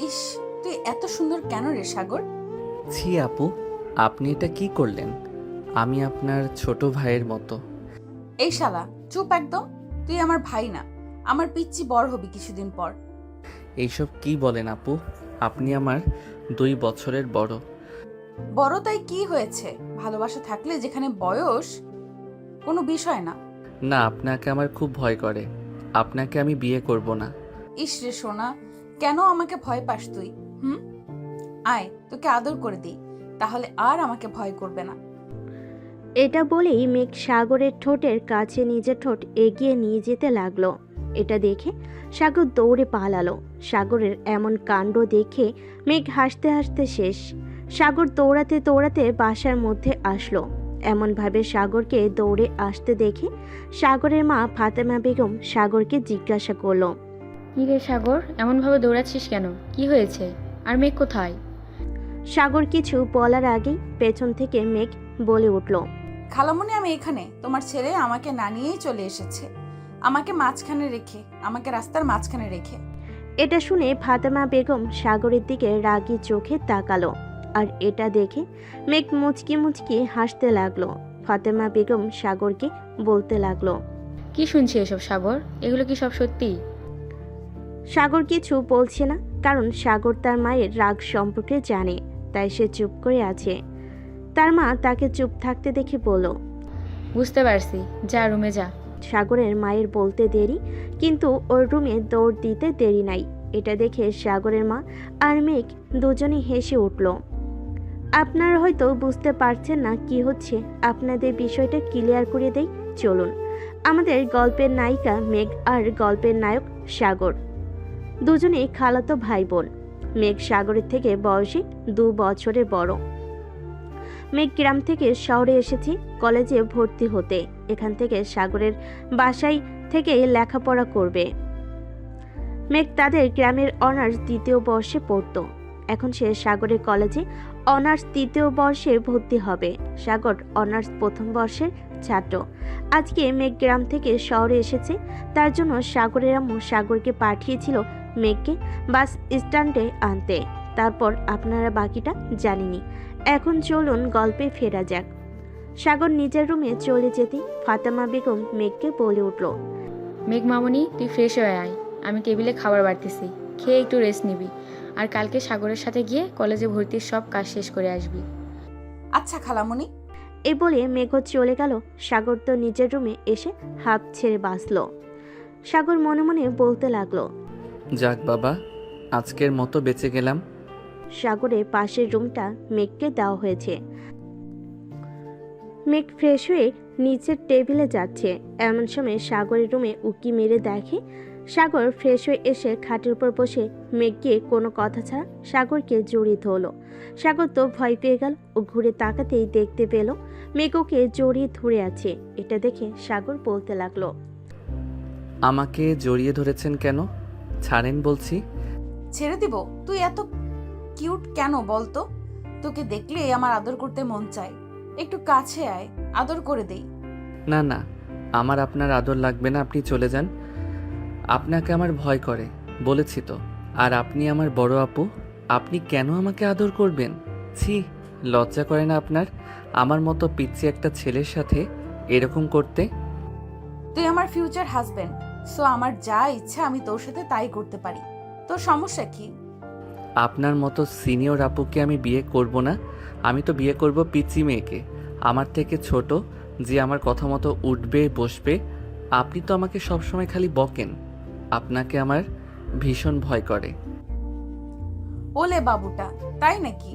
ইস, তুই এত সুন্দর কেন রে সাগর? ছি আপু, আপনি এটা কি করলেন? আমি আপনার ছোট ভাইয়ের মতো। এই শালা চুপ একদম। তুই আমার ভাই না, আমার পিচ্চি বড় হবি কিছুদিন পর। এইসব কি বলেন আপু? আপনি আমার 2 বছরের বড়। বড় তাই কি হয়েছে? ভালোবাসা থাকলে যেখানে বয়স কোনো বিষয় না। না, আপনাকে আমার খুব ভয় করে। আপনাকে আমি বিয়ে করব না। ইস রে সোনা, কেন আমাকে ভয় পাস তুই? হুম, আয় তোকে আদর করে দিই, তাহলে আর আমাকে ভয় করবে না। এটা বলেই মেঘ সাগরের ঠোঁটের কাছে নিজের ঠোঁট এগিয়ে নিয়ে যেতে লাগলো। এটা দেখে সাগর দৌড়ে পালালো। সাগরের এমন কাণ্ড দেখে মেঘ হাসতে হাসতে শেষ। সাগর দৌড়াতে দৌড়াতে বাসার মধ্যে আসলো। এমনভাবে সাগরকে দৌড়ে আসতে দেখে সাগরের মা ফাতেমা বেগম সাগরকে জিজ্ঞাসা করলো, কি রে সাগর, এমনভাবে দৌড়াচ্ছিস কেন? কি হয়েছে? আর মেঘ কোথায়? সাগর কিছু বলার আগেই পেছন থেকে মেঘ বলে উঠল, খালামণি, আমি এখানে। তোমার ছেলে আমাকে না নিয়েই চলে এসেছে, আমাকে রাস্তার মাঝখানে রেখে। এটা শুনে ফাতেমা বেগম সাগরের দিকে রাগী চোখে তাকালো। আর এটা দেখে মেঘ মুচকি মুচকি হাসতে লাগলো। ফাতেমা বেগম সাগরকে বলতে লাগলো, কি শুনছি এসব সাগর? এগুলো কি সব সত্যি? সাগর কিছু বলছে না, কারণ সাগর তার মায়ের রাগ সম্পর্কে জানে, তাই সে চুপ করে আছে। তার মা তাকে চুপ থাকতে দেখে বলল, বুঝতে পারছি, যা রুমে যা। সাগরের মায়ের বলতে দেরি, কিন্তু ওর রুমে দৌড় দিতে দেরি নাই। এটা দেখে সাগরের মা আর মেঘ দুজনেই হেসে উঠল। আপনারা হয়তো বুঝতে পারছেন না কি হচ্ছে, আপনাদের বিষয়টা ক্লিয়ার করে দেই চলুন। আমাদের গল্পের নায়িকা মেঘ আর গল্পের নায়ক সাগর দুজনেই খালাতো ভাই বোন। মেঘ সাগরের থেকে বয়সে 2 বছরের বড়। মেঘ গ্রাম থেকে শহরে এসেছে কলেজে ভর্তি হতে। এখান থেকে সাগরের বাসায় থেকে লেখাপড়া করবে। মেঘ তাদের গ্রামের অনার্স 2য় বর্ষে পড়তো। এখন সে সাগরের কলেজে অনার্স 3য় বর্ষে ভর্তি হবে। সাগর অনার্স 1ম বর্ষের ছাত্র। আজকে মেঘ গ্রাম থেকে শহরে এসেছে, তার জন্য সাগরের আম্মু সাগরকে পাঠিয়েছিল মেঘকে বাস স্ট্যান্ডে আনতে। তারপর আপনারা বাকিটা জানেনই। এখন চলুন গল্পে ফেরা যাক। সাগর নিজের রুমে চলে যেতে ফাতেমা বেগম মেঘকে বলে উঠল, মেঘ মামনি, তুই ফ্রেশ হয়ে আয়। আমি টেবিলে খাবার বাড়তেছি, খেয়ে একটু রেস্ট নিবি। আর কালকে সাগরের সাথে গিয়ে কলেজে ভর্তির সব কাজ শেষ করে আসবি। আচ্ছা খালামণি। এই বলে মেঘ চলে গেল। সাগর তো নিজের রুমে এসে হাঁপ ছেড়ে বাঁচল। সাগর মনে মনে বলতে লাগলো, যাক বাবা, আজকের মতো বেঁচে গেলাম। সাগরের পাশের রুমটা মেঘকে দেওয়া হয়েছে। মেঘ ফ্রেশ হয়ে নিচের টেবিলে যাচ্ছে। এমন সময় সাগরের রুমে উকি মেরে দেখে সাগর ফ্রেশ হয়ে এসে খাটের উপর বসে মেঘকে কোনো কথা ছাড়া সাগরকে জড়িয়ে ধরলো। সাগর তো ভয় পেয়ে গেল। ও ঘুরে তাকাতেই দেখতে পেল মেঘ ওকে জড়িয়ে ধরে আছে। এটা দেখে সাগর বলতে লাগলো, আমাকে জড়িয়ে ধরেছেন কেন? ছাড়েন বলছি। ছেড়ে দিব? তুই এত কিউট কেন বলতো? তোকে দেখলে আমার আদর করতে মন চায়। একটু কাছে আয়, আদর করে দেই। না না, আমার আপনার আদর লাগবে না, আপনি চলে যান। আপনাকে আমার ভয় করে, বলেছি তো। আর আপনি আমার বড় আপু, আপনি কেন আমাকে আদর করবেন? ছি, লজ্জা করে না আপনার আমার মতো পিচ্চি একটা ছেলের সাথে এরকম করতে? তুই আমার ফিউচার হাজবেন্ড, সো আমার যা ইচ্ছা আমি তোর সাথে তাই করতে পারি। তোর সমস্যা কি? আপনার মতো সিনিয়র আপুকে আমি বিয়ে করব না। আমি তো বিয়ে করব পিচ্চি মেয়েকে, আমার থেকে ছোট, যে আমার কথা মতো উঠবে বসবে। আপনি তো আমাকে সবসময় খালি বকেন। আপনাকে আমার ভীষণ ভয় করে। ওলে বাবুটা, তাই নাকি?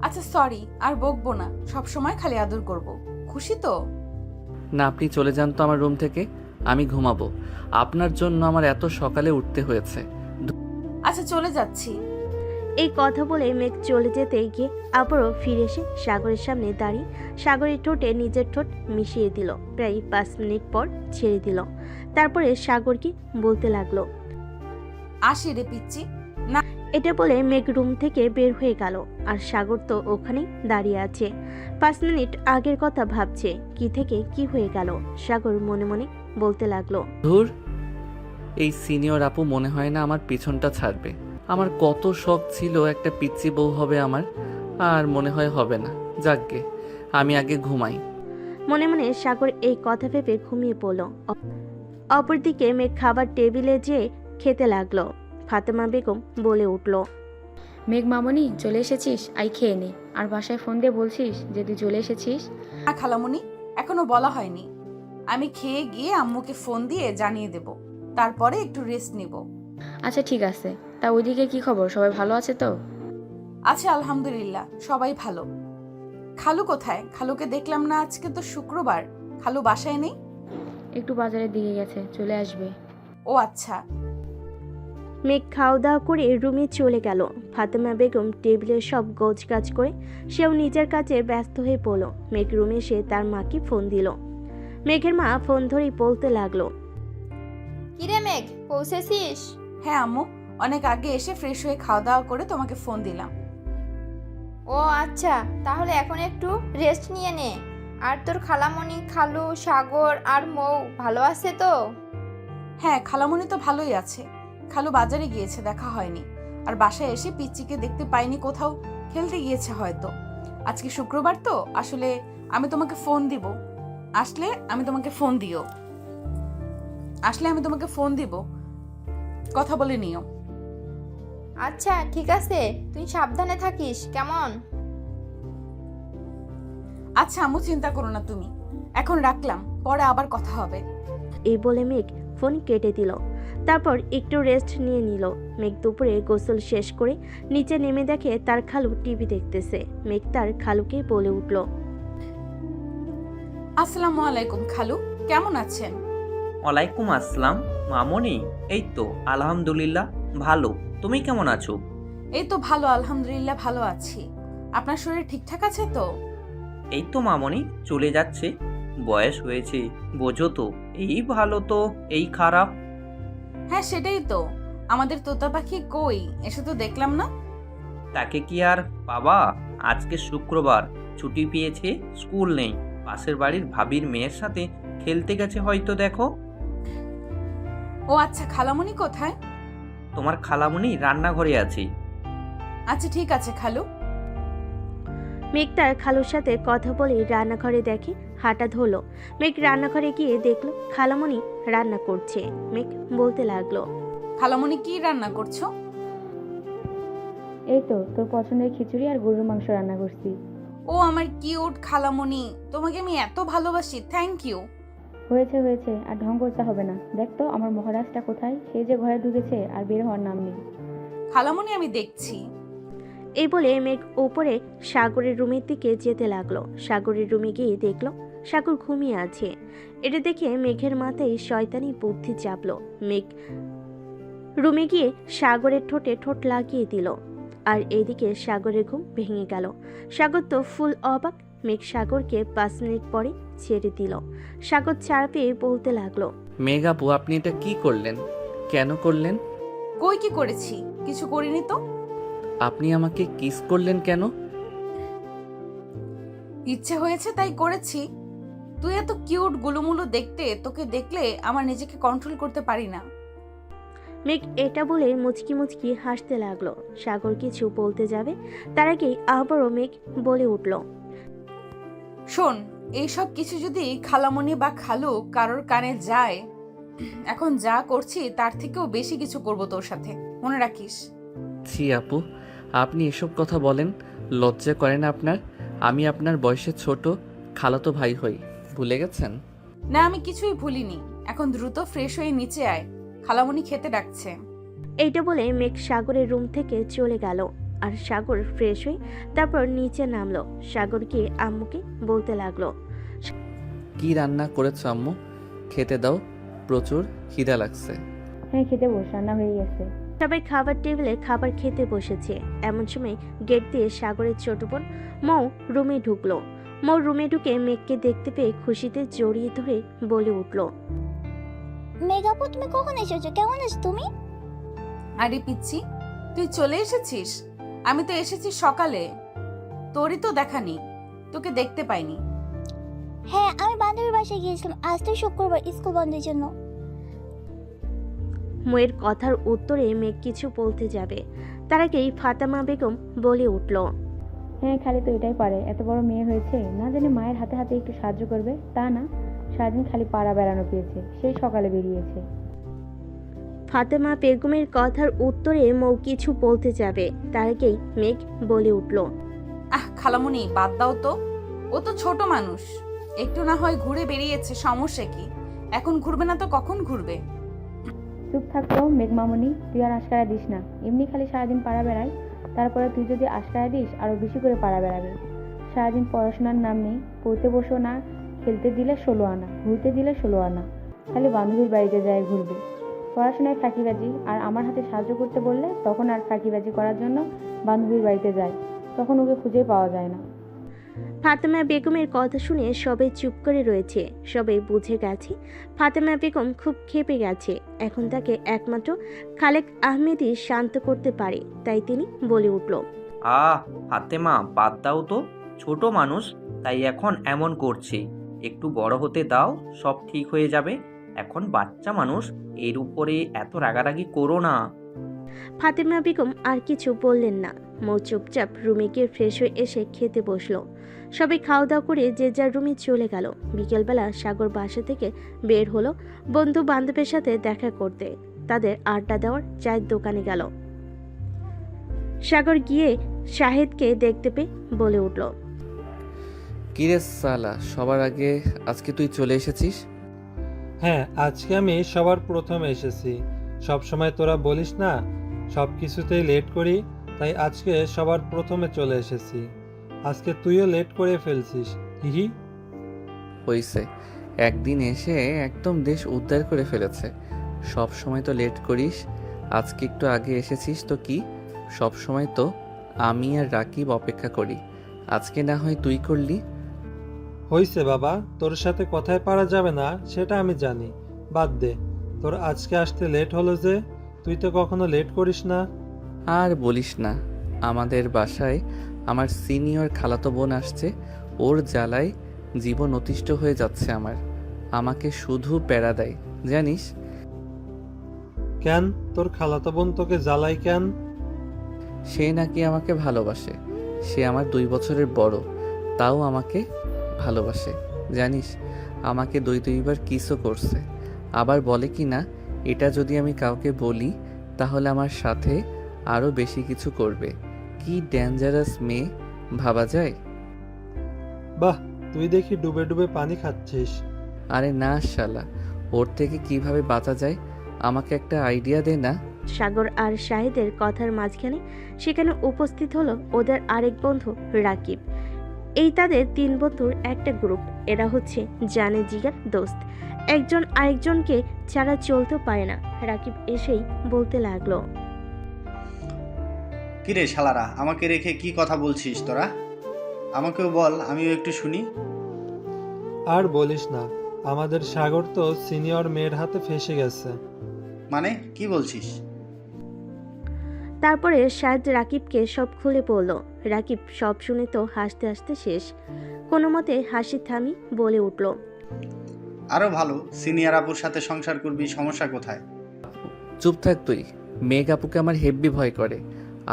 আচ্ছা সরি, আর বকবো না, সব সময় খালি আদর করব। খুশি তো? না, আপনি চলে যান তো আমার রুম থেকে, আমি ঘুমাবো। আপনার জন্য আমার এত সকালে উঠতে হয়েছে। আচ্ছা চলে যাচ্ছি। এই কথা বলে মেঘ চলে যেতে গিয়ে আবারও ফিরে এসে সাগরের সামনে দাঁড়িয়ে সাগরের ঠোঁটে নিজের ঠোঁট মিশিয়ে দিল। প্রায় 5 মিনিট পর ছেড়ে দিল। তারপরে সাগরকে বলতে লাগলো, আসি রে পিচ্চি। এটা বলে মেঘ রুম থেকে বের হয়ে গেল। আর সাগর তো ওখানেই দাঁড়িয়ে আছে। 5 মিনিট আগের কথা ভাবছে, কি থেকে কি হয়ে গেল। সাগর মনে মনে বলতে লাগলো, ধুর, এই সিনিয়র আপু মনে হয় না আমার পিছনটা ছাড়বে। আমার কত শখ ছিল একটা পিচ্চি বউ হবে আমার, আর মনে হয় হবে না। যাকগে, আমি আগে ঘুমাই। মনে মনে সাগর এই কথা ভেবে ঘুমিয়ে পড়ল। অপরদিকে মেঘ খাবার টেবিলে যেয়ে খেতে লাগলো। ফাতেমা বেগম বলে উঠল, মেঘ মামনি চলে এসেছিস, আই খেয়ে নে। আর বাসায় ফোন দিয়ে বলছিস যে তুই চলে এসেছিস? না খালামণি, এখনো বলা হয়নি। আমি খেয়ে গিয়ে আম্মুকে ফোন দিয়ে জানিয়ে দেব, তারপরে একটু রেস্ট নিব। আচ্ছা ঠিক আছে। তা ওইদিকে কি খবর, সবাই ভালো আছে তো? আছে আলহামদুলিল্লাহ, সবাই ভালো। খালু কোথায়? খালুকে দেখলাম না, আজকে তো শুক্রবার। খালু বাসায় নেই? একটু বাজারের দিকে গেছে, চলে আসবে। ও আচ্ছা। মেঘ খাওয়া দাওয়া করে রুমে চলে গেল। ফাতেমা বেগম টেবিলে সব গোছগাছ করে সেও নিজের কাজে ব্যস্ত হয়ে পড়ল। মেঘ রুমে এসে তার মাকে ফোন দিল। মেঘের মা ফোন ধরেই বলতে লাগলো, কিরে মেঘ, পৌঁছেছিস? হ্যাঁ আম্মু, অনেক আগে এসে ফ্রেশ হয়ে খাওয়া দাওয়া করে তোমাকে ফোন দিলাম। ও আচ্ছা, তাহলে এখন একটু রেস্ট নিয়ে নে। আর তোর খালামণি, খালু, সাগর আর মৌ ভালো আছে তো? হ্যাঁ, খালামণি তো ভালোই আছে। খালু বাজারে গিয়েছে, দেখা হয়নি। আর বাসায় এসে পিচ্চিকে দেখতে পাইনি, কোথাও খেলতে গিয়েছে হয়তো। আজকে শুক্রবার তো, আসলে আমি তোমাকে ফোন দিব। আসলে আমি তোমাকে ফোন দিব, কথা বলে নিও। আচ্ছা ঠিক আছে, তুই সাবধানে থাকিস কেমন? আচ্ছা আম্মু, চিন্তা করো না তুমি। এখন রাখলাম, পরে আবার কথা হবে। এই বলে মেঘ ফোন কেটে দিল। তারপর একটু রেস্ট নিয়ে নিল। মেঘ দুপুরে গোসল শেষ করে নিচে নেমে দেখে তার খালু টিভি দেখতেছে। মেঘ তার খালুকে বলে উঠল, আসসালামু আলাইকুম খালু, কেমন আছেন? ওয়ালাইকুম আসসালাম মামনি। এই তো আলহামদুলিল্লাহ ভালো। তুমি কেমন আছো? এই তো ভালো, আলহামদুলিল্লাহ ভালো আছি। আপনার শরীর ঠিকঠাক আছে তো? এই তো মামনি, চলে যাচ্ছে। বয়স হয়েছে, বোঝো তো, এই ভালো তো এই খারাপ। হ্যাঁ সেটাই তো। আমাদের তোতা পাখি কই, এসে তো দেখলাম না। তাকে কি আর বাবা, আজকে শুক্রবার, ছুটি পেয়েছে, স্কুল নেই। পাশের বাড়ির ভাবির মেয়ের সাথে খেলতে গেছে হয়তো, দেখো। ও আচ্ছা, খালামণি কোথায়? তোমার খালামণি রান্নাঘরে আছে। আচ্ছা ঠিক আছে খালু। মেঘ তার খালুর সাথে কথা বলে রান্নাঘরে দেখে হাঁটা ধরলো। মেঘ রান্নাঘরে গিয়ে দেখলো খালামণি রান্না করছে। মেঘ বলতে লাগলো, খালামণি কি রান্না করছো? এই তো তোর পছন্দের খিচুড়ি আর গরুর মাংস রান্না করছি। ও আমার কিউট খালামণি, তোমাকে আমি এত ভালোবাসি, থ্যাংক ইউ। হয়েছে হয়েছে, আর ঢং করতে হবে না। দেখ তো আমার মহারাজটা কোথায়, সে যে ঘরে ঢুকেছে আর বের হওয়ার নাম নেই। খালামণি আমি দেখছি। এই বলে মেঘ উপরে সাগরের রুমের দিকে যেতে লাগলো। সাগরের রুমে গিয়ে দেখলো সাগর ঘুমিয়ে আছে। এটা দেখে মেঘের মাথায় শয়তানি বুদ্ধি চাপলো। মেঘ রুমে গিয়ে সাগরের ঠোঁটে ঠোঁট লাগিয়ে দিল। আর এইদিকে সাগরের ঘুম ভেঙে গেল। সাগর তো ফুল অবাক। মেঘ সাগরকে 5 মিনিট পরে ছেড়ে দিল। সাগর ছাড় পেয়ে বলতে লাগলো, মেঘ আপু, আপনি এটা কি করলেন? কেন করলেন? কই কি করেছি? কিছু করিনি তো। আপনি আমাকে কিস করলেন কেন? ইচ্ছে হয়েছে তাই করেছি। তুই এত কিউট গুলুমুলু দেখতে, তোকে দেখলে আমার নিজেকে কন্ট্রোল করতে পারি না। মেঘ এটা বলে মুচকি মুচকি হাসতে লাগলো। সাগর কিছু বলতে যাবে, তার আগেই আবারও মেঘ বলে উঠল, শোন, এইসব কিছু যদি খালামণি বা খালু কারোর কানে যায়, এখন যা করছি তার থেকেও বেশি কিছু করব তোর সাথে, মনে রাখিস। ছি আপু, আপনি এসব কথা বলেন? লজ্জা করে না আপনার? আমি আপনার বয়সে ছোট, খালাতো ভাই হই, ভুলে গেছেন? না, আমি কিছুই ভুলিনি। এখন দ্রুত ফ্রেশ হয়ে নিচে আয়, খালামণি খেতে ডাকছে। এইটা বলে মেঘ সাগরের রুম থেকে চলে গেল। আর সাগর ফ্রেশ হয়ে তারপর নিচে নামলো। সাগর গিয়ে আম্মুকে বলতে লাগলো, কি রান্না করেছো আম্মু? খেতে দাও, প্রচুর খিদা লাগছে। হ্যাঁ খেতে বস, রান্না হয়ে গেছে। সবাই খাবার টেবিলে খাবার খেতে বসেছে। এমন সময় গেট দিয়ে সাগরের ছোট বোন মৌ রুমে ঢুকলো। মৌ রুমে ঢুকে মেঘকে দেখতে পেয়ে খুশিতে জড়িয়ে ধরে বলে উঠলো, মেঘাপু, তুমি কখন এসেছো? কেমন আছো তুমি? আরে পিচ্ছি, তুই চলে এসেছিস? আমি তো এসেছি সকালে, তোরই তো দেখা নেই, তোকে দেখতে পাইনি। হ্যাঁ, আমি বান্ধবীর বাসায় গিয়েছিলাম। আজ তো শুক্রবার, স্কুল বন্ধের জন্য। মেয়ের কথার উত্তরে মেঘ কিছু বলতে যাবে, তার আগেই ফাতেমা বেগম বলে উঠল, হ্যাঁ, খালি তো এটাই পারে। এত বড় মেয়ে হয়েছে, না জানি মায়ের হাতে হাতে একটু সাহায্য করবে, তা না, সারাদিন খালি পাড়া বেড়ানো পেয়েছে, সেই সকালে বেরিয়েছে। ফাতেমা বেগমের কথার উত্তরে মৌ কিছু বলতে যাবে, তার আগেই মেঘ বলে উঠল, খালামণি বাদ দাও তো, ও তো ছোট মানুষ, একটু না হয় ঘুরে বেরিয়েছে, সমস্যা কি? এখন ঘুরবে না তো কখন ঘুরবে? চুপ থাকতো মেঘমামনি, তুই আর আশকারা দিস না। এমনি খালি সারাদিন পাড়া বেড়ায়, তারপরে তুই যদি আশকারা দিস আরও বেশি করে পাড়া বেড়াবে। সারাদিন পড়াশোনার নাম নেই, পড়তে বসো না, খেলতে দিলে 16 আনা, ঘুরতে দিলে 16 আনা, খালি বান্ধবীর বাড়িতে যায় ঘুরবে। পড়াশোনায় ফাঁকিবাজি, আর আমার হাতে সাহায্য করতে বললে তখন আর ফাঁকিবাজি করার জন্য বান্ধবীর বাড়িতে যায়, তখন ওকে খুঁজে পাওয়া যায় না। ফাতেমা বেগমের কথা শুনে সবাই চুপ করে রয়েছে। সবাই বুঝে গেছে ফাতেমা বেগম খুব ক্ষেপে গেছে। এখন তাকে একমাত্র খালেক আহমেদই শান্ত করতে পারে, তাই তিনি বলে উঠল, ফাতেমা বাদ দাও তো, ছোট মানুষ তাই এখন এমন করছে, একটু বড় হতে দাও, সব ঠিক হয়ে যাবে। এখন বাচ্চা মানুষ, এর উপরে এত রাগারাগি করো না। ফাতেমা বেগম আর কিছু বললেন না। মৌ চুপচাপ রুমে গিয়ে ফ্রেশ হয়ে এসে খেতে বসলো। সবাই খাওয়া দাওয়া করে যে যার রুমে চলে গেল। বিকেলবেলা সাগর বাসা থেকে বের হলো বন্ধু বান্ধবের সাথে দেখা করতে। তাদের আড্ডা দেওয়ার চায়ের দোকানে গেল। সাগর গিয়ে শাহেদকে দেখতে পেয়ে বলে উঠল, কিরে সালা, সবার আগে আজকে তুই চলে এসেছিস? হ্যাঁ, আজকে আমি সবার প্রথমে এসেছি। সব সময় তোরা বলিস না সব কিছুতেই লেট করি, তাই আজকে সবার প্রথমে চলে এসেছি। আজকে তুইও লেট করে ফেলছিস, হিহি। হইছে, একদিন এসে একদম দেশ উদ্ধার করে ফেলেছে। সব সময় তো লেট করিস, আজকে একটু আগে এসেছিস তো কি? সব সময় তো আমি আর রাকিব অপেক্ষা করি, আজকে না হয় তুই করলি। হইছে বাবা, তোর সাথে কথায় পারা যাবে না সেটা আমি জানি, বাদ দে। তোর আজকে আসতে লেট হলো যে, তুই তো কখনো লেট করিস না। আর বলিস না, আমাদের বাসায় আমার সিনিয়র খালাতো বোন আসছে, ওর জ্বালায় জীবন অতিষ্ঠ হয়ে যাচ্ছে আমার। আমাকে শুধু প্যারা দেয় জানিস। কেন, তোর খালাতো বোন তোকে জ্বালাই কেন? সে নাকি আমাকে ভালোবাসে। সে আমার 2 বছরের বড়, তাও আমাকে ভালোবাসে জানিস। আমাকে 2-2বার কিসও করছে। আবার বলে কি না, এটা যদি আমি কাউকে বলি তাহলে আমার সাথে আরও বেশি কিছু করবে। কি ডেঞ্জারাস মেয়ে ভাবা যায়। বাহ, তুই দেখি ডুবে ডুবে পানি খাচ্ছিস। আরে না শালা, ওর থেকে কিভাবে বাঁচা যায় আমাকে একটা আইডিয়া দে না। সাগর আর শাহিদের কথার মাঝখানে সেখানে উপস্থিত হলো ওদের আরেক বন্ধু রাকিব। এই তাদের 3 বন্ধুর একটা গ্রুপ। এরা হচ্ছে জানে জিগার দোস্ত, একজন আরেকজনকে ছাড়া চলতেও পারে না। রাকিব এসেই বলতে লাগলো, কিরে শালারা, আমাকে রেখে কি কথা বলছিস তোরা? আমাকেও বল, আমিও একটু শুনি। আর বলিস না, আমাদের সাগর তো সিনিয়র মেয়ের হাতে ফেসে গেছে। মানে কি বলছিস? তারপরে শাহেদ রাকিবকে সব খুলে বলল। রাকিব সব শুনে তো হাসতে হাসতে শেষ। কোনো মতে হাসি থামি বলে উঠল, আরো ভালো, সিনিয়র আপুর সাথে সংসার করবি, সমস্যা কোথায়? চুপ থাক তুই। মেঘ আপুকে আমার হেব্বি ভয় করে,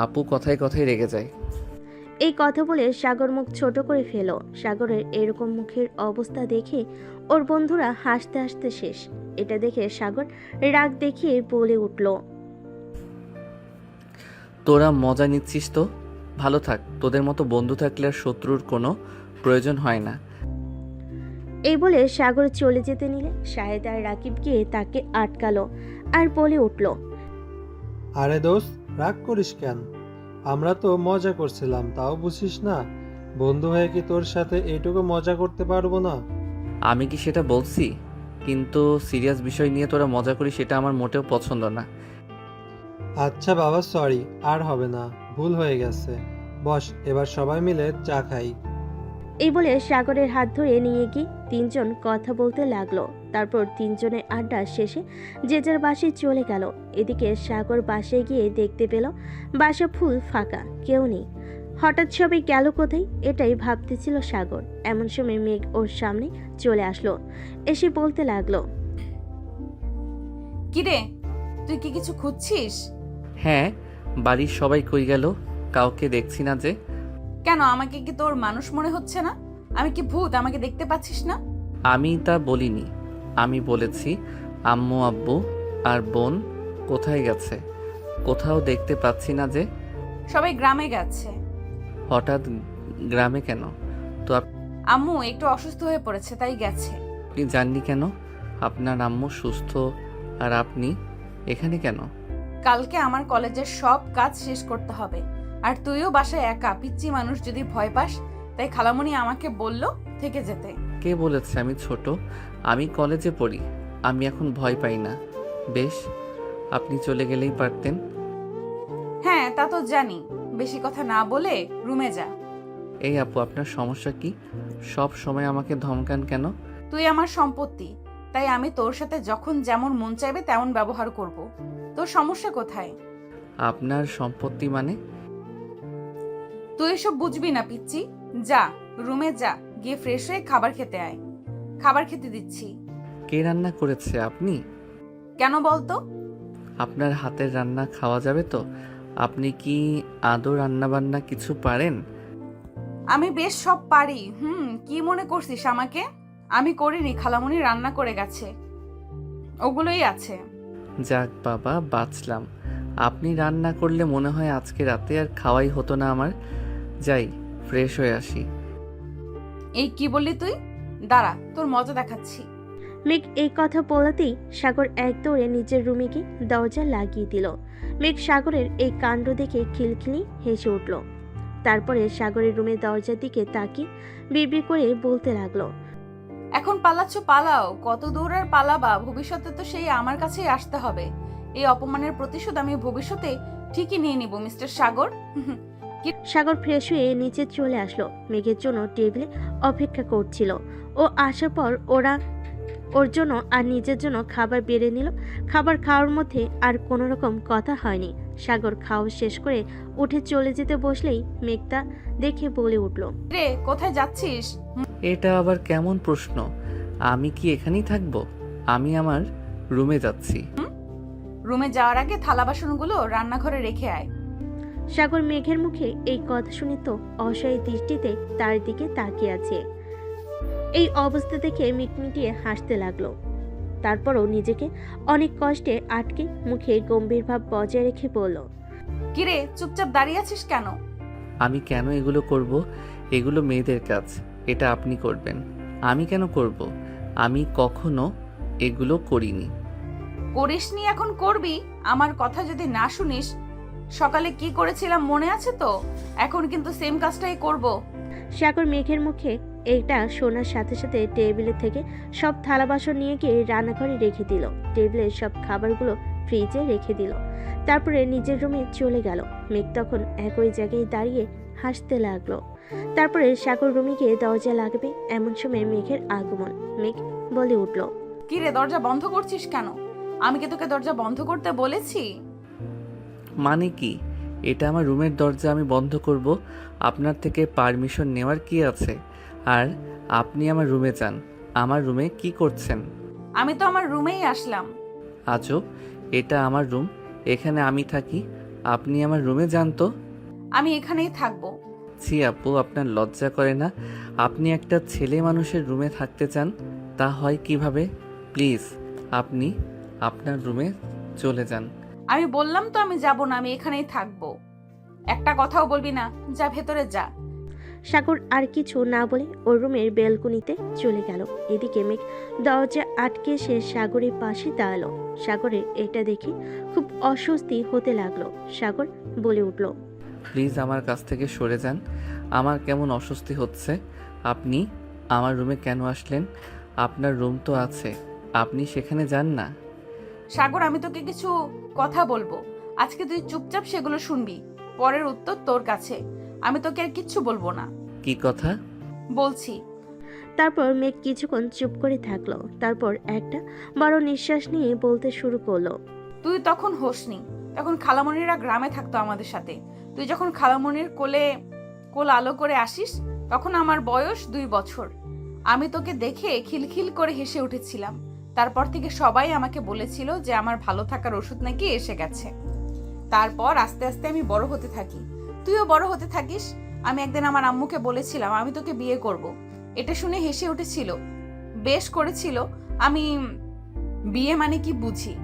আপু কথায় কথায় রেগে যায়। এই কথা বলে সাগর মুখ ছোট করে ফেল। সাগরের এরকম মুখের অবস্থা দেখে ওর বন্ধুরা হাসতে হাসতে শেষ। এটা দেখে সাগর রাগ দেখিয়ে বলে উঠল, তোরা মজা নিচ্ছিস তো, ভালো থাক। তোদের মতো বন্ধু থাকলে আর শত্রুর কোনো প্রয়োজন হয় না। এই বলে সাগর চলে যেতে নিলে শাহেদ আর রাকিব গিয়ে তাকে আটকালো আর বলে উঠল, আরে দোস্ত, রাগ করিস কেন? আমরা তো মজা করছিলাম, তাও বুঝিস না? বন্ধু হয়ে কি তোর সাথে এইটুকু মজা করতে পারবো না? আমি কি সেটা বলছি? কিন্তু সিরিয়াস বিষয় নিয়ে তোরা মজা করিস, সেটা আমার মোটেও পছন্দ না। আচ্ছা বাবা, সরি, আর হবে না, ভুল হয়ে গেছে। বস, এবার সবাই মিলে চা খাই। এই বলে সাগরের হাত ধরে নিয়ে গিয়ে 3 জন কথা বলতে লাগলো। তারপর 3 জনের আড্ডা শেষে যে যার বাসায় চলে গেল। এদিকে সাগর বাসায় গিয়ে দেখতে পেল বাসা ফুল ফাঁকা, কেউ নেই। হঠাৎ সবাই গেল কোথায়, এটাই ভাবতেছিল সাগর। এমন সময় মেঘ ওর সামনে চলে আসলো, এসে বলতে লাগলো, কিরে, তুই কি কিছু খুঁজছিস? হ্যাঁ, বাড়ির সবাই কই গেল? কাউকে দেখছি না যে। কেন, আমাকে কি তোর মানুষ মনে হচ্ছে না? আমি কি ভূত? আমাকে দেখতে পাচ্ছিস না? আমি তা বলিনি। আমি বলেছি আম্মু আব্বু আর বোন কোথায় গেছে? কোথাও দেখতে পাচ্ছি না যে। সবাই গ্রামে গেছে। হঠাৎ গ্রামে কেন? তো আম্মু একটু অসুস্থ হয়ে পড়েছে, তাই গেছে। আপনি জাননি কেন? আপনার আম্মু সুস্থ আর আপনি এখানে কেন? কালকে আমার কলেজের সব কাজ শেষ করতে হবে, আর তুইও বাসায় একা পিচ্চি মানুষ, যদি ভয় পাস তাই খালামণি আমাকে বলল থেকে যেতে। কে বলেছে আমি ছোট? আমি কলেজে পড়ি। আমি এখন ভয় পাই না। বেশ, আপনি চলে গেলেই পারতেন। হ্যাঁ, তা তো জানি। বেশি কথা না বলে রুমে যা। এই আপু, আপনার সমস্যা কি? সব সময় আমাকে ধমকান কেন? তুই আমার সম্পত্তি, তাই আমি তোর সাথে যখন যেমন মন চাইবে তেমন ব্যবহার করব। তোর সমস্যা কোথায়? আপনার সম্পত্তি মানে? তুই এসব বুঝবি না পিচ্চি। যা, রুমে যা, গিয়ে ফ্রেশ হয়ে খাবার খেতে আয়। খাবার খেতে দিচ্ছি। কে রান্না করেছে? আপনি? কেন বলতো? আপনার হাতের রান্না খাওয়া যাবে তো? আপনি কি আদৌ রান্না বান্না কিছু পারেন? আমি বেশ সব পারি। কি মনে করছিস আমাকে? আমি করিনি, খালামণি রান্না করে গেছে, ওগুলোই আছে। যাক বাবা, বাঁচলাম। আপনি রান্না করলে মনে হয় আজকে রাতে আর খাওয়াই হতো না আমার। যাই, ফ্রেশ হয়ে আসি। এই কি বললি তুই? দাঁড়া, তোর মজা দেখাচ্ছি। মেঘ এই কথা বলাতেই সাগর এক দৌড়ে নিজের রুমে গিয়ে দরজা লাগিয়ে দিল। মেঘ সাগরের এই কাণ্ড দেখে খিলখিলি হেসে উঠল। তারপরে সাগরের রুমের দরজার দিকে তাকিয়ে বিড়বিড় করে বলতে লাগলো, এখন পালাচ্ছ, পালাও। কত দূর আর পালাবা? ভবিষ্যতে তো সেই আমার কাছেই আসতে হবে। এই অপমানের প্রতিশোধ আমি ভবিষ্যতে ঠিকই নিয়ে নিব, মিস্টার সাগর। সাগর ফ্রেশ হয়ে নিচে চলে আসলো। মেঘের জন্য টেবিলে অপেক্ষা করছিল। ও আসার পর ওর জন্য আর নিজের জন্য খাবার বেড়ে নিল। খাবার খাওয়ার মধ্যে আর কোনো রকম কথা হয়নি। সাগর খাওয়া শেষ করে উঠে চলে যেতে বসলেই মেঘটা দেখে বলে উঠল, রে, কোথায় যাচ্ছিস? এটা আবার কেমন প্রশ্ন? আমি কি এখানেই থাকবো? আমি আমার রুমে যাচ্ছি। রুমে যাওয়ার আগে থালা বাসনগুলো রান্নাঘরে রেখে আয়। সাগর মেঘের মুখে এই কথা শুনে তো অসহায় দৃষ্টিতে তার দিকে তাকিয়ে আছে। এই অবস্থা দেখে মিটমিটিয়ে হাসতে লাগলো। তারপরও নিজেকে অনেক কষ্টে আটকে মুখে গম্ভীর ভাব বজায় রেখে বলল, কিরে, চুপচাপ দাঁড়িয়ে আছিস কেন? আমি কেন এগুলো করব? এগুলো মেয়েদের কাজ। এটা আপনি করবেন। আমি কেন করব? আমি কখনো এগুলো করিনি। করিসনি, এখন করবি। আমার কথা যদি না শুনিস, সকালে কি করেছিলাম মনে আছে তো? এখন কিন্তু সেম কাজটাই করব। সাগর মেঘের মুখে এইটা শোনার সাথে সাথে টেবিলের থেকে সব থালা বাসন নিয়ে গিয়ে রান্নাঘরে রেখে দিল। টেবিলের সব খাবারগুলো ফ্রিজে রেখে দিল। তারপরে নিজের রুমে চলে গেল। মেঘ তখন একই জায়গায় দাঁড়িয়ে হাসতে লাগলো। তারপরে সাগর রুমে গিয়ে দরজা লাগবে এমন সময় মেঘের আগমন। মেঘ বলে উঠল, কিরে, দরজা বন্ধ করছিস কেন? আমি কি তোকে দরজা বন্ধ করতে বলেছি? মানে কি? এটা আমার রুমের দরজা, আমি বন্ধ করব? আপনার থেকে পারমিশন নেওয়ার কি আছে? আর আপনি আমার রুমে যান। আমার রুমে কি করছেন? আমি তো আমার রুমেই আসলাম। আজব, এটা আমার রুম, এখানে আমি থাকি। আপনি আমার রুমে যান তো। আমি এখানেই থাকবো। ছি আপু, আপনার লজ্জা করে না? আপনি একটা ছেলে মানুষের রুমে থাকতে চান? তা হয় কিভাবে? প্লিজ, আপনি আপনার রুমে চলে যান। আমি বললাম তো আমি যাব না, আমি এখানেই থাকবো। একটা কথাও বলবি না। যা, ভেতরে যা। সাগর আর কিছু না বলে ওর রুমের বেলকনিতে চলে গেল। এদিকে মেঘ দরজা আটকে সে সাগরের পাশে দাঁড়ালো। সাগরের এটা দেখে খুব অস্বস্তি হতে লাগলো। সাগর বলে উঠল, প্লিজ আমার কাছ থেকে সরে যান। আমার কেমন অস্বস্তি হচ্ছে। আপনি আমার রুমে কেন আসলেন? আপনার রুম তো আছে, আপনি সেখানে যান না। সাগর, আমি তোকে কিছু কথা বলবো। আজকে তুই চুপচাপ সেগুলো শুনবি। পরের উত্তর তোর কাছে। আমি তোকে আর কিচ্ছু বলবো না। কি কথা? বলছি। তারপর মেঘ কিছুক্ষণ চুপ করে থাকলো। তারপর একটা বড় নিঃশ্বাস নিয়ে বলতে শুরু করলো, তুই তখন হোসনি, তখন খালামণিরা গ্রামে থাকতো আমাদের সাথে। তুই যখন খালামণির কোল আলো করে আসিস, তখন আমার বয়স 2 বছর। আমি তোকে দেখে খিলখিল করে হেসে উঠেছিলাম। তারপর থেকে সবাই আমাকে বলেছিল যে আমার ভালো থাকার ওষুধ নাকি এসে গেছে। তারপর আস্তে আস্তে আমি বড় হতে থাকি, তুইও বড় হতে থাকিস। আমি একদিন আমার আম্মুকে বলেছিলাম আমি তোকে বিয়ে করব। এটা শুনে হেসে উঠেছিল, বেশ করেছিল। আমি বিয়ে মানে কি বুঝি।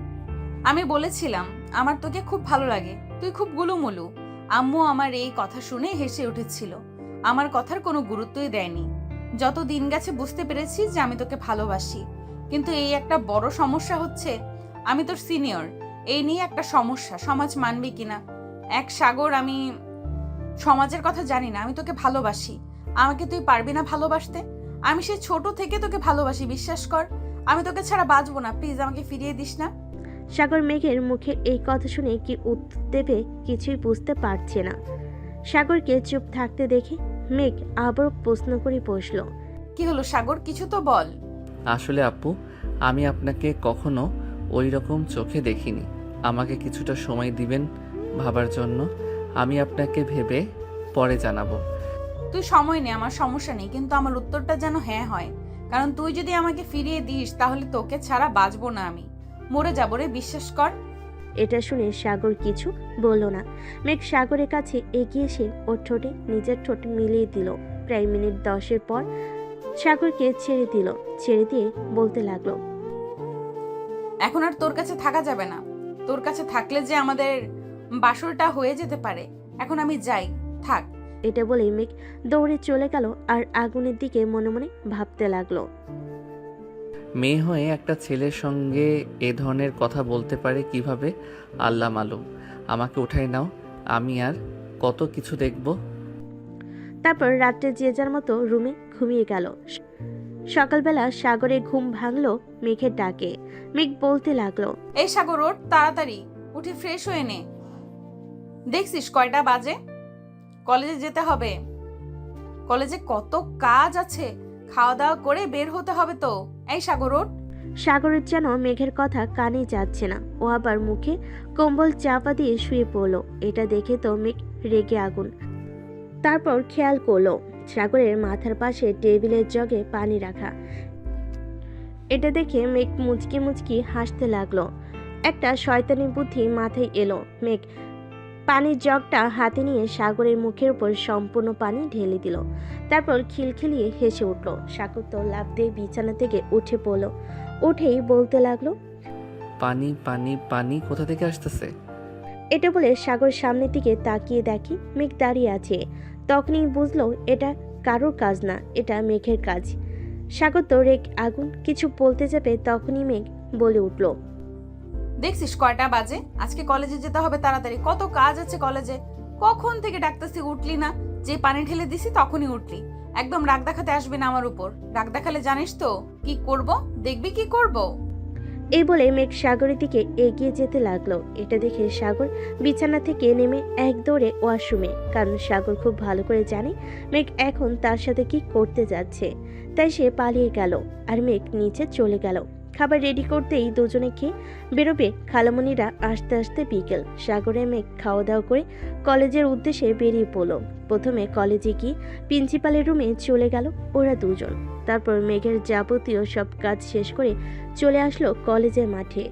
আমি বলেছিলাম আমার তোকে খুব ভালো লাগে, তুই খুব গুলুমুলু। আম্মু আমার এই কথা শুনে হেসে উঠেছিল, আমার কথার কোনো গুরুত্বই দেয়নি। যত দিন গেছে বুঝতে পেরেছি যে আমি তোকে ভালোবাসি, কিন্তু এই একটা বড় সমস্যা হচ্ছে আমি তোর সিনিয়র, এই নিয়ে একটা সমস্যা, সমাজ মানবে কিনা। এক সাগর, আমি সমাজের কথা জানি না, আমি তোকে ভালোবাসি। আমাকে তুই পারবি না ভালোবাসতে? আমি সে ছোট থেকে তোকে ভালোবাসি, বিশ্বাস কর। আমি তোকে ছাড়া বাঁচবো না, প্লিজ আমাকে ফিরিয়ে দিস না। সাগর মেঘের মুখে এই কথা শুনে কি উত্তর দেবে কিছুই বুঝতে পারছে না। সাগরকে চুপ থাকতে দেখে মেঘ আবার প্রশ্ন করে বসল। কি হলো সাগর, কিছু তো বল। আসলে আপু, আমি আপনাকে কখনো ওই রকম চোখে দেখিনি। আমাকে কিছুটা সময় দিবেন ভাবার জন্য। আমি আপনাকে ভেবে পরে জানাবো। তুই সময় নে, আমার সমস্যা নেই, কিন্তু আমার উত্তরটা যেন হ্যাঁ হয়। কারণ তুই যদি আমাকে ফিরিয়ে দিস তাহলে তোকে ছাড়া বাঁচবো না, আমি মরে যাবো রে, বিশ্বাস কর। এটা শুনে সাগর কিছু বলল না। মেঘ সাগরের কাছে এগিয়ে এসে ওর ঠোঁটে নিজের ঠোঁট মিলিয়ে দিল। প্রায় মিনিট 10 পর সাগরকে ছেড়ে দিল। ছেড়ে দিয়ে বলতে লাগলো, এখন আর তোর কাছে থাকা যাবে না। তোর কাছে থাকলে যে আমাদের বাসরটা হয়ে যেতে পারে। এখন আমি যাই, থাক। এটা বলে মেঘ দৌড়ে চলে গেল আর আগুনের দিকে মনে মনে ভাবতে লাগলো। মেয়ে হয়ে একটা ছেলের সঙ্গে এ ধরনের কথা বলতে পারে কিভাবে, আল্লাহ মালুম। আমাকে উঠাই নাও, আমি আর কত কিছু দেখব। তারপর রাত্রে যে যার মতো রুমে ঘুমিয়ে গেল। সকালবেলা সাগরে ঘুম ভাঙলো মেঘের ডাকে। মেঘ বলতে লাগলো, এই সাগর ওঠ, তাড়াতাড়ি উঠে ফ্রেশ হয়ে নে। দেখছিস কয়টা বাজে? কলেজে যেতে হবে। কলেজে কত কাজ আছে, খাওয়া দাওয়া করে বের হতে হবে তো। এই সাগর ওঠ। সাগরের যেন মেঘের কথা কানে যাচ্ছে না। ও আবার মুখে কম্বল চাপা দিয়ে শুয়ে পড়লো। এটা দেখে তো মেঘ রেগে আগুন। তারপর খেয়াল করলো সাগরের মাথার পাশে টেবিলের জগে পানি রাখা। এটা দেখে মেঘ মুচকি মুচকি হাসতে লাগলো। একটা শয়তানি বুদ্ধি মাথায় এলো। মেঘ পানির জগটা হাতে নিয়ে সাগরের মুখের উপর সম্পূর্ণ পানি ঢেলে দিল। তারপর খিলখিলিয়ে হেসে উঠল। সাগর তো লাফ দিয়ে বিছানা থেকে উঠে পড়লো। উঠেই বলতে লাগলো, পানি পানি পানি কোথা থেকে আসতেছে? এটা বলে সাগর সামনের দিকে তাকিয়ে দেখি মেঘ দাঁড়িয়ে আছে। তখনই বুঝলো এটা কারোর কাজ না, এটা মেঘের কাজ। সাগর তো রেগ আগুন, কিছু বলতে যাবে তখনই মেঘ বলে উঠল, দেখছিস কয়টা বাজে? আজকে কলেজে যেতে হবে তাড়াতাড়ি, কত কাজ আছে কলেজে। কখন থেকে ডাকতেছি, উঠলি না। যে পানি ঢেলে দিছি তখনই উঠলি। একদম রাগ দেখাতে আসবি না আমার উপর। রাগ দেখালে জানিস তো কি করব, দেখবি কি করব। এই বলে মেঘ সাগরের দিকে এগিয়ে যেতে লাগলো। এটা দেখে সাগর বিছানা থেকে নেমে এক দৌড়ে ওয়াশরুমে, কারণ সাগর খুব ভালো করে জানে মেঘ এখন তার সাথে কি করতে যাচ্ছে। তাই সে পালিয়ে গেল আর মেঘ নিচে চলে গেল। খাবার রেডি করতেই দুজনে খেয়ে বেরোবে। খালামণিরা আসতে আসতে বিকেল। সাগরে মেঘ খাওয়া দাওয়া করে কলেজের উদ্দেশ্যে বেরিয়ে পড়লো। প্রথমে কলেজে গিয়ে প্রিন্সিপালের রুমে চলে গেল ওরা দুজন। তারপর মেঘের যাবতীয় সব কাজ শেষ করে চলে আসলো কলেজের মাঠে।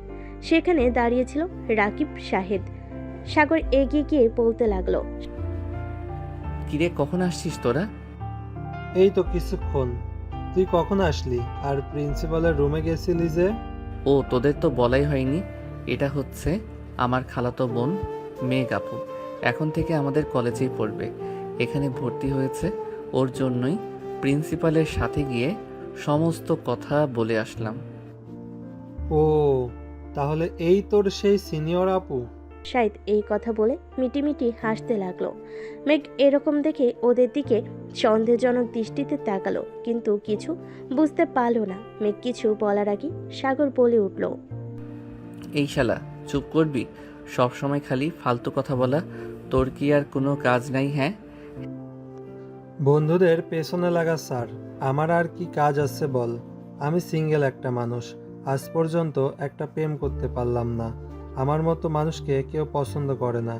সেখানে দাঁড়িয়েছিল রাকিব সাহেদ। সাগর এগিয়ে গিয়ে বলতে লাগলো, কিরে, কখন আসছিস তোরা? এই তো কিছুক্ষণ। তুই কখন আসলি? আর প্রিন্সিপালের রুমে গেছিলি যে? ও, তোদের তো বলাই হয়নি। এটা হচ্ছে আমার খালাতো বোন মেঘ আপু। এখন থেকে আমাদের কলেজেই পড়বে। এখানে ভর্তি হয়েছে, ওর জন্যই প্রিন্সিপালের সাথে গিয়ে সমস্ত কথা বলে আসলাম। ও, তাহলে এই তোর সেই সিনিয়র আপু? শাহিদ এই কথা বলে মিটিমিটি হাসতে লাগলো। মেঘ এরকম দেখে ওদের দিকে সন্দেহজনক দৃষ্টিতে তাকালো, কিন্তু কিছু বুঝতে পারলো না। মেঘ কিছু বলার আগে সাগর বলে উঠল, এই শালা, চুপ করবি? সব সময় খালি ফালতু কথা বলা। তোর কি আর কোনো কাজ নাই? হ্যাঁ, বন্ধুদের পেছনে লাগা স্যার, আমার আর কি কাজ আছে বল? আমি সিঙ্গেল একটা মানুষ, আজ পর্যন্ত একটা প্রেম করতে পারলাম না। আমার মতো মানুষকে কেউ পছন্দ করে না।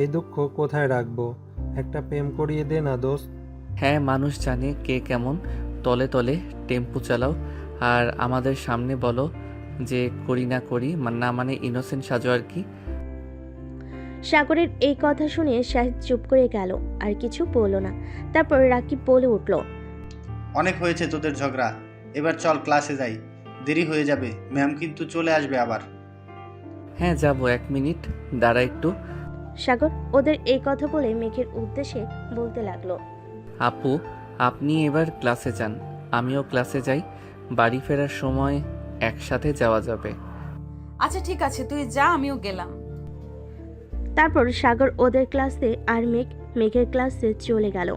এই দুঃখ কোথায় রাখবো? একটা প্রেম করিয়ে দে না দোস্ত। হ্যাঁ, মানুষ জানে কে কেমন। তলে তলে টেম্পু চালাও আর আমাদের সামনে বলো যে করি না করি না মানে ইনোসেন্ট সাজো আর কি। সাগরের এই কথা শুনে শাহিদ চুপ করে গেল, আর কিছু বলল না। তারপর রাকিব বলে উঠল, অনেক হয়েছে তোদের ঝগড়া, এবার চল ক্লাসে যাই, দেরি হয়ে যাবে, ম্যাম কিন্তু চলে আসবে আবার। হ্যাঁ যাবো, 1 মিনিট দাঁড়া একটু। সাগর ওদের এই কথা বলে মেঘের উদ্দেশ্যে বলতে লাগলো, আপু আপনি এবার ক্লাসে যান, আমিও ক্লাসে যাই, বাড়ি ফেরার সময় একসাথে যাওয়া যাবে। আচ্ছা ঠিক আছে, তুই যা, আমিও গেলাম। তারপর সাগর ওদের ক্লাসে আর মেঘের ক্লাসে চলে গেল।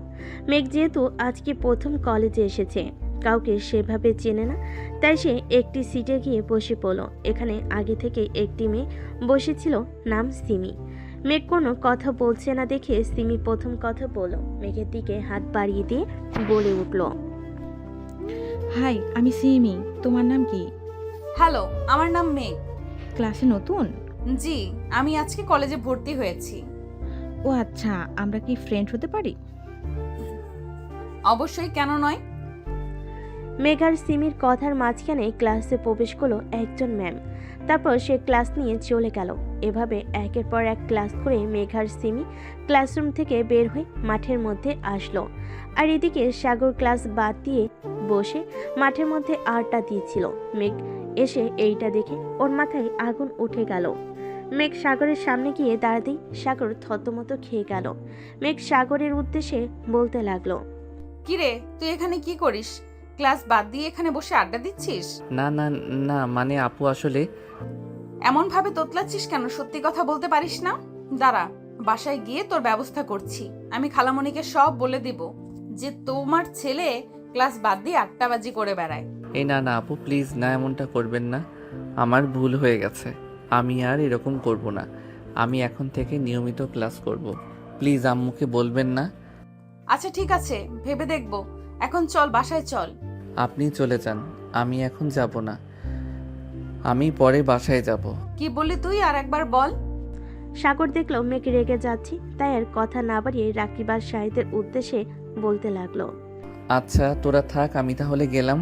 মেঘ যেহেতু আজকে প্রথম কলেজে এসেছে, কাউকে সেভাবে চেনে না, তাই সে একটি সিটে গিয়ে বসে পড়ল। এখানে আগে থেকে একটি মেয়ে বসেছিল, নাম সিমি। মেঘ কোনো কথা বলছে না দেখে সিমি প্রথম কথা বলল, মেঘের দিকে হাত বাড়িয়ে দিয়ে বলে উঠল, হাই, আমি সিমি। তোমার নাম কি? হ্যালো, আমার নাম মেঘ। ক্লাসে নতুন? জি, আমি আজকে কলেজে ভর্তি হয়েছি। ও আচ্ছা, আমরা কি ফ্রেন্ড হতে পারি? অবশ্যই, কেন নয়। মেঘ আর সিমির কথার মাঝখানে ক্লাসে প্রবেশ করলো একজন ম্যাম। তারপর সে ক্লাস নিয়ে চলে গেল। এভাবে একের পর এক ক্লাস করে মেঘ আর সিমি ক্লাসরুম থেকে বের হয়ে মাঠের মধ্যে আসলো। আর এদিকে সাগর ক্লাস বাদ দিয়ে বসে মাঠের মধ্যে আড্ডা দিয়েছিল। মেঘ এসে এইটা দেখে ওর মাথায় আগুন উঠে গেল। মেঘ সাগরের সামনে গিয়ে দাঁড়াতেই সাগর থতমত খেয়ে গেল। মেঘ সাগরের উদ্দেশ্যে বলতে লাগলো, কিরে, তুই এখানে কি করিস? ক্লাস বাদ দিয়ে এখানে বসে আড্ডা দিচ্ছিস? না না না, মানে আপু আসলে। এমন ভাবে তোতলাচ্ছিস কেন? সত্যি কথা বলতে পারিস না? দাঁড়া, বাসায় গিয়ে তোর ব্যবস্থা করছি। আমি খালামণিকে সব বলে দিব যে তোমার ছেলে ক্লাস বাদ দিয়ে আড্ডাবাজি করে বেড়ায়। এই না না আপু, প্লিজ না, এমনটা করবেন না, আমার ভুল হয়ে গেছে, আমি আর এরকম করব না, আমি এখন থেকে নিয়মিত ক্লাস করব, প্লিজ আম্মুকে বলবেন না। আচ্ছা ঠিক আছে, ভেবে দেখবো। এখন চল, বাসায় চল। আপনি চলে যান, আমি এখন যাব না, আমি পরে বাসায় যাব। কি বললি তুই? আর একবার বল। সাগর দেখলো মেঘ রেগে যাচ্ছে, তাই আর কথা না বাড়িয়ে রাকিব আর শাহিদের উদ্দেশ্যে বলতে লাগলো, আচ্ছা তোরা থাক, আমি তাহলে গেলাম।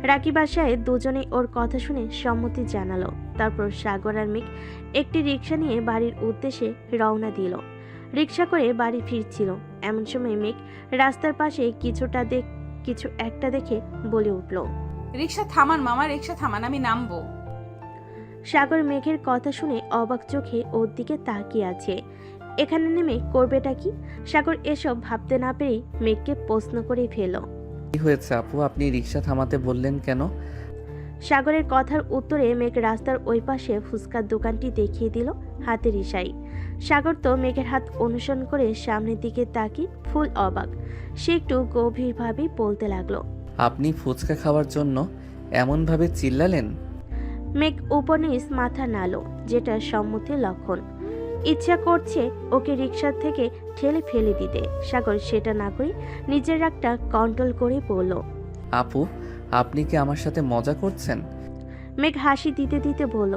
রাকিব আর শাহিদ দুজনেই ওর কথা শুনে সম্মতি জানালো। তারপর সাগর আর মেঘ একটি রিক্সা নিয়ে বাড়ির উদ্দেশ্যে রওনা দিল। রিক্সা করে বাড়ি ফিরছিল, এমন সময় মেঘ রাস্তার পাশে কিছু একটা দেখে বলে উঠল, রিক্সা থামান মামা, রিক্সা থামান, আমি নামবো। সাগর মেঘের কথা শুনে অবাক চোখে ওর দিকে তাকিয়ে আছে। এখানে নেমে করবেটা কি? সাগর এসব ভাবতে না পেরেই মেঘকে প্রশ্ন করে ফেল। কি হয়েছে আপু, আপনি রিক্সা থামাতে বললেন কেন? সাগরের কথার উত্তরে মেঘ রাস্তার ওই পাশে ফুচকার দোকানটি দেখিয়ে দিল হাতের ইশারায়। সাগর তো মেঘের হাত অনুসরণ করে সামনের দিকে তাকিয়ে ফুল অবাক। সে একটু গভীরভাবে বলতে লাগলো, আপনি ফুচকা খাওয়ার জন্য এমনভাবে চিল্লালেন? মেঘ উপনিস মাথা নাড়ল, যেটা সম্মতির লক্ষণ। ইচ্ছা করছে ওকে রিক্সার থেকে ঠেলে ফেলে দিতে। সাগর সেটা না করে নিজের রাগটা কন্ট্রোল করে বলল, আপু আপনি কি আমার সাথে মজা করছেন? মেঘ হাসি দিতে দিতে বলল,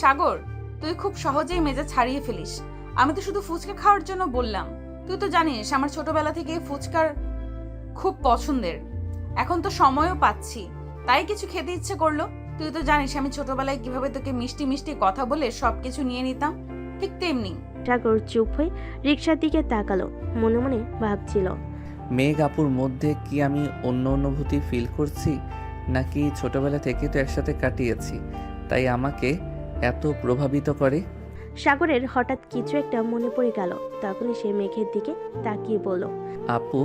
সাগর, তুই খুব সহজেই মেজাজ ছাড়িয়ে ফেলিস। আমি তো শুধু ফুচকা খাওয়ার জন্য বললাম। তুই তো জানিস আমার ছোটবেলা থেকে ফুচকার খুব পছন্দের। এখন তো সময়ও পাচ্ছি, তাই কিছু খেতে ইচ্ছে করলো। তুই তো জানিস আমি ছোটবেলায় কিভাবে তোকে মিষ্টি মিষ্টি কথা বলে সবকিছু নিয়ে নিতাম, ঠিক তেমনি। সাগর চুপ হয়ে রিক্সার দিকে তাকালো, মনে মনে ভাবছিল, মেঘ আপুর মধ্যে কি আমি অন্য অনুভূতি ফিল করছি, নাকি ছোটবেলা থেকে তো একসাথে কাটিয়েছি তাই আমাকে এত প্রভাবিত করে? সাগরের হঠাৎ কিছু একটা মনে পড়ে গেল। তখনই সে মেঘের দিকে তাকিয়ে বলল, আপু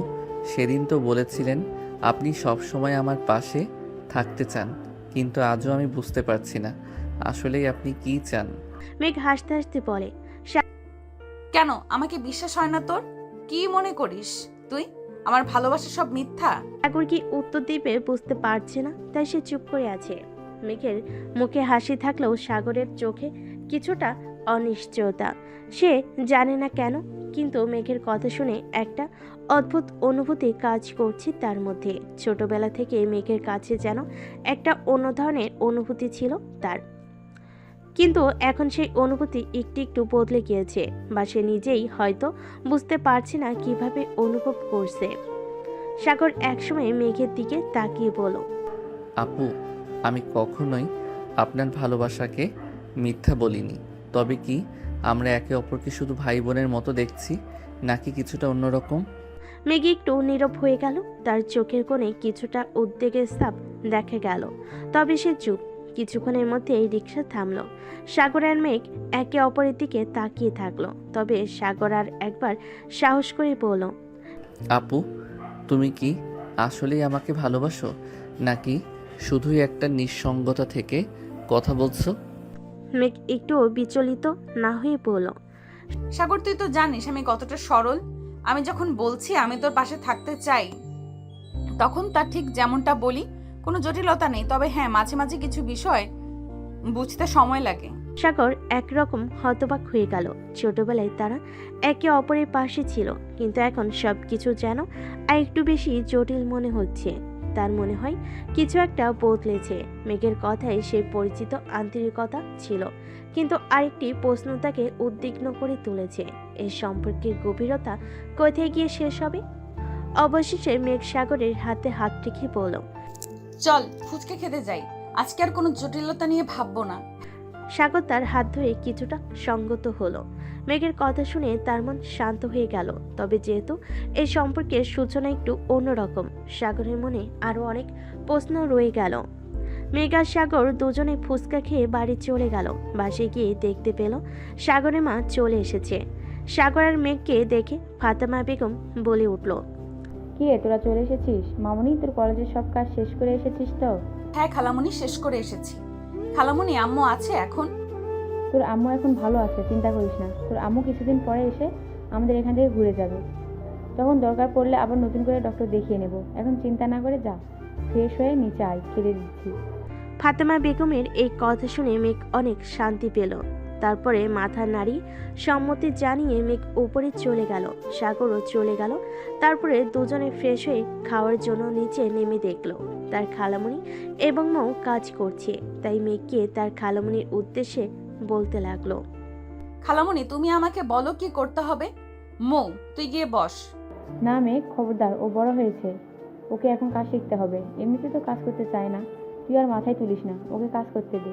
সেদিন তো বলেছিলেন আপনি সব সময় আমার পাশে থাকতে চান, কিন্তু আজও আমি বুঝতে পারছি না আসলেই আপনি কি চান। মেঘ হাসতে হাসতে বলে, কেন আমাকে বিশ্বাস হয় না তোর? কি মনে করিস তুই আমার ভালোবাসা সব মিথ্যা? সাগর কি উত্তর দিবে বুঝতে পারছে না, তাই সে চুপ করে আছে। মেঘের মুখে হাসি থাকলেও সাগরের চোখে কিছুটা অনিশ্চয়তা। সে জানে না কেন, কিন্তু মেঘের কথা শুনে একটা অদ্ভুত অনুভূতি কাজ করছে তার মধ্যে। ছোটবেলা থেকে মেঘের কাছে যেন একটা অন্য ধরনের অনুভূতি ছিল তার, কিন্তু এখন সেই অনুভূতি একটু একটু বদলে গিয়েছে, বা সে নিজেই হয়তো বুঝতে পারছে না কিভাবে অনুভব করছে। সাগর একসময় মেঘের দিকে তাকিয়ে বলল, আপু আমি কখনোই আপনার ভালোবাসাকে মিথ্যা বলিনি। তবে কি আমরা একে অপরকে শুধু ভাই বোনের মতো দেখছি, নাকি কিছুটা অন্যরকম? মেঘ একটু নীরব হয়ে গেল। তার চোখের কোণে কিছুটা উদ্বেগের ছাপ দেখা গেল, তবে সে চুপ। কিছুক্ষণের মধ্যেই রিক্সা থামলো। সাগর আর মেঘ একে অপরের দিকে তাকিয়ে থাকলো। তবে সাগর আর একবার সাহস করে বলল, আপু, তুমি কি আসলেই আমাকে ভালোবাসো, নাকি শুধুই একটা নিঃসঙ্গতা থেকে কথা বলছো? মেঘ একটু বিচলিত না হয়ে বলল, সাগর, তুই তো জানিস আমি কতটা সরল। আমি যখন বলছি আমি তোর পাশে থাকতে চাই, তখন তার ঠিক যেমনটা বলি, কোনো জটিলতা নেই। তবে হ্যাঁ, মাঝে মাঝে কিছু বিষয় বুঝতে সময় লাগে। সাগর একরকম হতবাক হয়ে গেল। ছোটবেলায় তারা একে অপরের পাশে ছিল, কিন্তু এখন সবকিছু যেন আর একটু বেশি জটিল মনে হচ্ছে। তার মনে হয় কিছু একটা বদলেছে। মেঘের কথায় সেই পরিচিত আন্তরিকতা ছিল, কিন্তু আরেকটি প্রশ্ন তাকে উদ্বিগ্ন করে তুলেছে। এই সম্পর্কের গভীরতা কোথায় গিয়ে শেষ হবে? অবশেষে মেঘ সাগরের হাতে হাত রেখে বলল, চল ফুচকা খেতে যাই, আজকে আর কোনো জটিলতা নিয়ে ভাববো না। সাগর তার হাত ধরে কিছুটা সঙ্গত হলো। মেঘের কথা শুনে তার মন শান্ত হয়ে গেল। তবে যেহেতু এই সম্পর্কের সূচনা একটু অন্যরকম, সাগরের মনে আরো অনেক প্রশ্ন রয়ে গেল। মেঘ আর সাগর দুজনে ফুচকা খেয়ে বাড়ি চলে গেল। বাসে গিয়ে দেখতে পেল সাগরের মা চলে এসেছে। সাগর আর মেঘকে দেখে ফাতেমা বেগম বলে উঠল, কি রে, তোরা চলে এসেছিস? মামনি, তোর কলেজের সব কাজ শেষ করে এসেছিস তো? হ্যাঁ খালামণি, শেষ করে এসেছি। খালামণি, আম্মু আছে এখন? তোর আম্মু এখন ভালো আছে, চিন্তা করিস না। তোর আম্মু কিছুদিন পরে এসে আমাদের এখান থেকে ঘুরে যাবে। তখন দরকার পড়লে আবার নতুন করে ডক্টর দেখিয়ে নেব। এখন চিন্তা না করে যা, ফ্রেশ হয়ে নিচে আয়, খেতে দিচ্ছি। ফাতেমা বেগমের এই কথা শুনে মেঘ অনেক শান্তি পেল। তারপরে মাথা নাড়িয়ে সম্মতি জানিয়ে মেঘ উপরে চলে গেল। সাগরও চলে গেল। তারপরে দুজনে ফ্রেশ হয়ে খাওয়ার জন্য নিচে নেমে দেখলো তার খালামণি এবং মৌ কাজ করছে। তাই মেঘকে তার খালামণির উদ্দেশ্যে বলতে লাগলো, খালামণি, তুমি আমাকে বলো কি করতে হবে। মৌ, তুই গিয়ে বস। না মেঘ, খবরদার, ও বড় হয়েছে, ওকে এখন কাজ শিখতে হবে। এমনিতে তো কাজ করতে চায় না, তুই আর মাথায় তুলিস না, ওকে কাজ করতে দে।